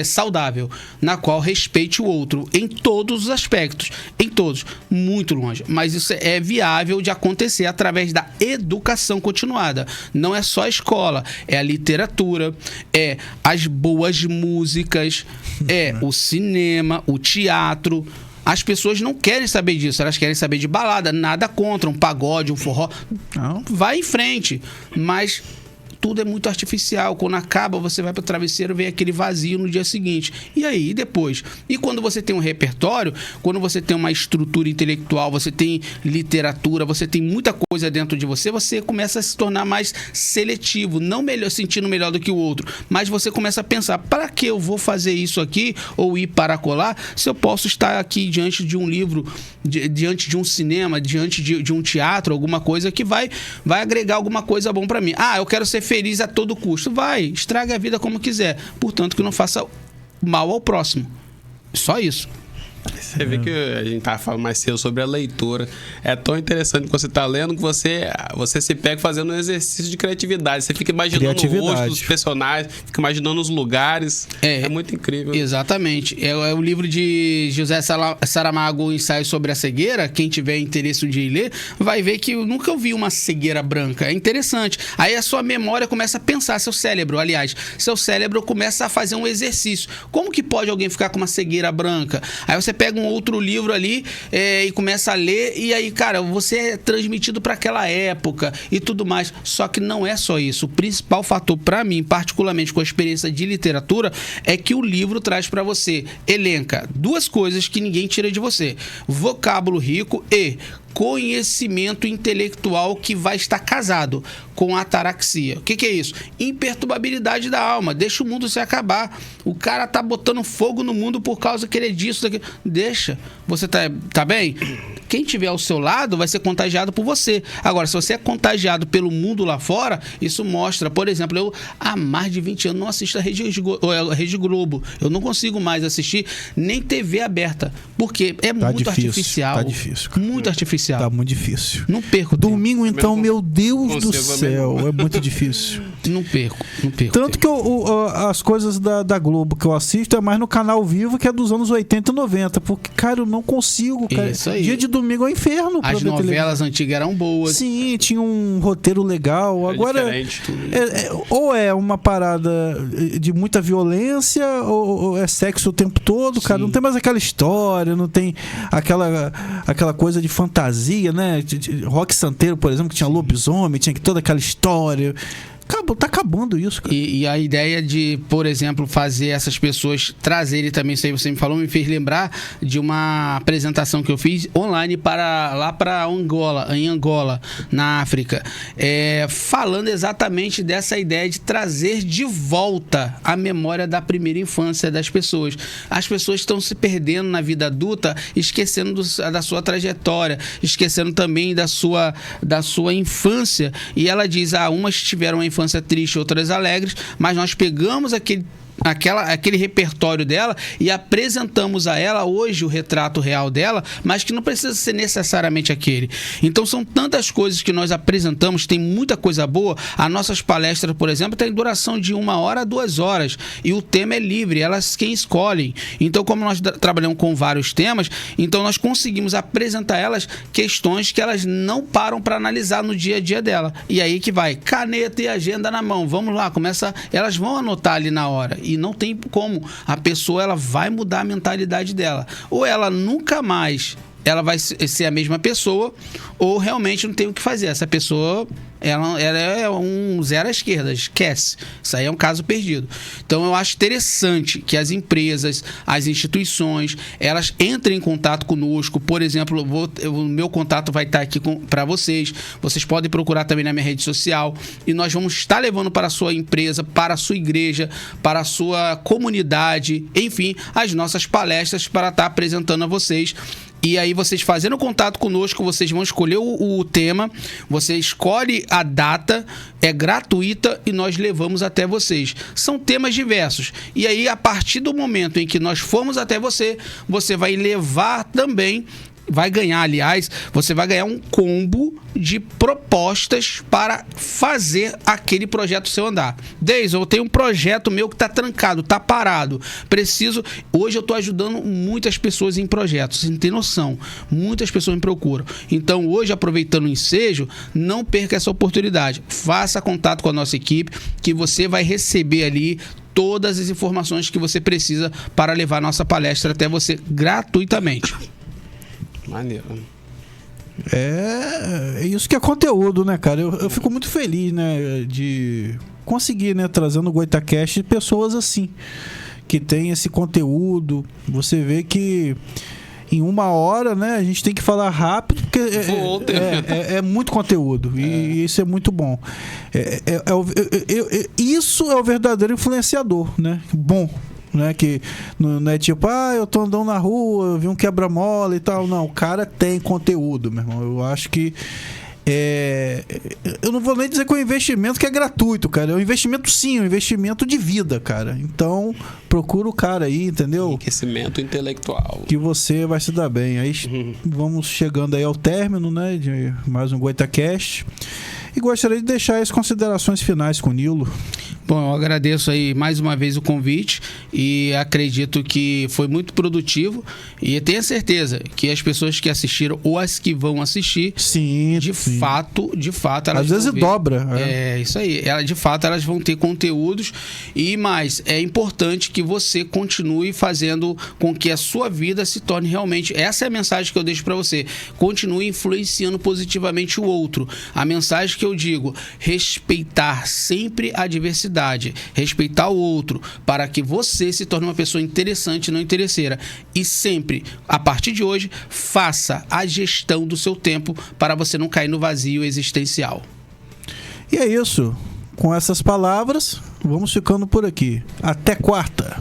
saudável, na qual respeite o outro em todos os aspectos, em todos, muito longe. Mas isso é viável de acontecer através da educação continuada. Não é só a escola, é a literatura, é as boas músicas, é o cinema, o teatro. As pessoas não querem saber disso, elas querem saber de balada, nada contra, um pagode, um forró. Não, vai em frente, mas tudo é muito artificial. Quando acaba, você vai para o travesseiro, vem aquele vazio no dia seguinte. E aí, depois? E quando você tem um repertório, quando você tem uma estrutura intelectual, você tem literatura, você tem muita coisa dentro de você, você começa a se tornar mais seletivo, não sentindo melhor do que o outro, mas você começa a pensar, para que eu vou fazer isso aqui ou ir para colar, se eu posso estar aqui diante de um livro, diante de um cinema, diante de um teatro, alguma coisa que vai agregar alguma coisa bom para mim. Eu quero ser feliz a todo custo. Vai, estraga a vida como quiser. Portanto, que não faça mal ao próximo. Só isso. Você vê que a gente estava falando mais cedo sobre a leitura. É tão interessante que você está lendo que você se pega fazendo um exercício de criatividade. Você fica imaginando o rosto dos personagens, fica imaginando os lugares. É muito incrível. Exatamente. É o livro de José Saramago, Ensaio sobre a Cegueira. Quem tiver interesse de ler, vai ver que eu nunca vi uma cegueira branca. É interessante. Aí a sua memória começa a pensar, seu cérebro começa a fazer um exercício. Como que pode alguém ficar com uma cegueira branca? Aí você pega um outro livro ali e começa a ler, e aí, cara, você é transmitido para aquela época e tudo mais. Só que não é só isso. O principal fator para mim, particularmente com a experiência de literatura, é que o livro traz para você, elenca duas coisas que ninguém tira de você: vocábulo rico e conhecimento intelectual que vai estar casado com a ataraxia. O que é isso? Imperturbabilidade da alma. Deixa o mundo se acabar. O cara tá botando fogo no mundo por causa que ele é disso, daquilo. Deixa. Você tá bem? Quem tiver ao seu lado vai ser contagiado por você. Agora, se você é contagiado pelo mundo lá fora, isso mostra. Por exemplo, eu há mais de 20 anos não assisto a Rede Globo. Eu não consigo mais assistir nem TV aberta. Porque é muito artificial. Tá difícil. Cara. Muito artificial. Tá muito difícil. Não perco. Domingo, então, meu Deus do céu. É muito difícil. Não perco. Tanto que as coisas da Globo que eu assisto é mais no Canal Vivo, que é dos anos 80 e 90. Porque, cara, eu não consigo, cara. Isso aí. Dia de domingo é um inferno. As novelas antigas eram boas. Sim, tinha um roteiro legal. Agora, ou é uma parada de muita violência, ou é sexo o tempo todo, cara. Não tem mais aquela história, não tem aquela coisa de fantasia, né? Rock Santeiro, por exemplo, que tinha lobisomem, tinha toda aquela história. tá acabando isso, cara. E a ideia de, por exemplo, fazer essas pessoas trazerem também, isso aí você me falou, me fez lembrar de uma apresentação que eu fiz online lá para Angola, em Angola, na África, falando exatamente dessa ideia de trazer de volta a memória da primeira infância das pessoas. As pessoas estão se perdendo na vida adulta, esquecendo da sua trajetória, esquecendo também da sua infância. E ela diz, umas tiveram uma infância triste, outras alegres, mas nós pegamos aquele repertório dela e apresentamos a ela hoje o retrato real dela, mas que não precisa ser necessariamente aquele. Então são tantas coisas que nós apresentamos, tem muita coisa boa. As nossas palestras, por exemplo, têm duração de 1 hora a 2 horas e o tema é livre, elas quem escolhem. Então, como nós trabalhamos com vários temas, então nós conseguimos apresentar a elas questões que elas não param para analisar no dia a dia dela. E aí que vai, caneta e agenda na mão, vamos lá, elas vão anotar ali na hora. E não tem como. A pessoa ela vai mudar a mentalidade dela. Ou ela nunca mais ela vai ser a mesma pessoa, ou realmente não tem o que fazer. Essa pessoa ela é um zero à esquerda, esquece. Isso aí é um caso perdido. Então eu acho interessante que as empresas, as instituições, elas entrem em contato conosco. Por exemplo, o meu contato vai estar aqui para vocês. Vocês podem procurar também na minha rede social. E nós vamos estar levando para a sua empresa, para a sua igreja, para a sua comunidade, enfim, as nossas palestras para estar apresentando a vocês. E aí vocês fazendo contato conosco, vocês vão escolher o tema, você escolhe a data, é gratuita e nós levamos até vocês. São temas diversos. E aí, a partir do momento em que nós formos até você, você vai levar também... Vai ganhar, aliás, você vai ganhar um combo de propostas para fazer aquele projeto seu andar. Deise, eu tenho um projeto meu que está trancado, está parado. Hoje eu estou ajudando muitas pessoas em projetos, você não tem noção. Muitas pessoas me procuram. Então, hoje, aproveitando o ensejo, não perca essa oportunidade. Faça contato com a nossa equipe, que você vai receber ali todas as informações que você precisa para levar a nossa palestra até você gratuitamente. Maneiro. É isso que é conteúdo, né, cara? Eu fico muito feliz, né, de conseguir, né, trazer no Goitacast pessoas assim, que tem esse conteúdo. Você vê que em 1 hora, né, a gente tem que falar rápido, porque é muito conteúdo, e isso é muito bom. Isso é o verdadeiro influenciador, né? Bom. Né, que não é tipo, eu tô andando na rua, eu vi um quebra-mola e tal. Não, o cara tem conteúdo, meu irmão. Eu acho que eu não vou nem dizer que é um investimento que é gratuito, cara. É um investimento, sim, um investimento de vida, cara. Então, procura o cara aí, entendeu? Enriquecimento intelectual. Que você vai se dar bem. Aí vamos chegando aí ao término, né, de mais um Goitacast. E gostaria de deixar as considerações finais com o Nilo. Bom, eu agradeço aí mais uma vez o convite e acredito que foi muito produtivo e tenho certeza que as pessoas que assistiram ou as que vão assistir, de fato elas às vezes dobra. Isso aí. De fato, elas vão ter conteúdos e mais, é importante que você continue fazendo com que a sua vida se torne realmente, essa é a mensagem que eu deixo para você, continue influenciando positivamente o outro. A mensagem que eu digo, respeitar sempre a diversidade, respeitar o outro, para que você se torne uma pessoa interessante e não interesseira. E sempre, a partir de hoje, faça a gestão do seu tempo para você não cair no vazio existencial. E é isso. Com essas palavras, vamos ficando por aqui. Até quarta.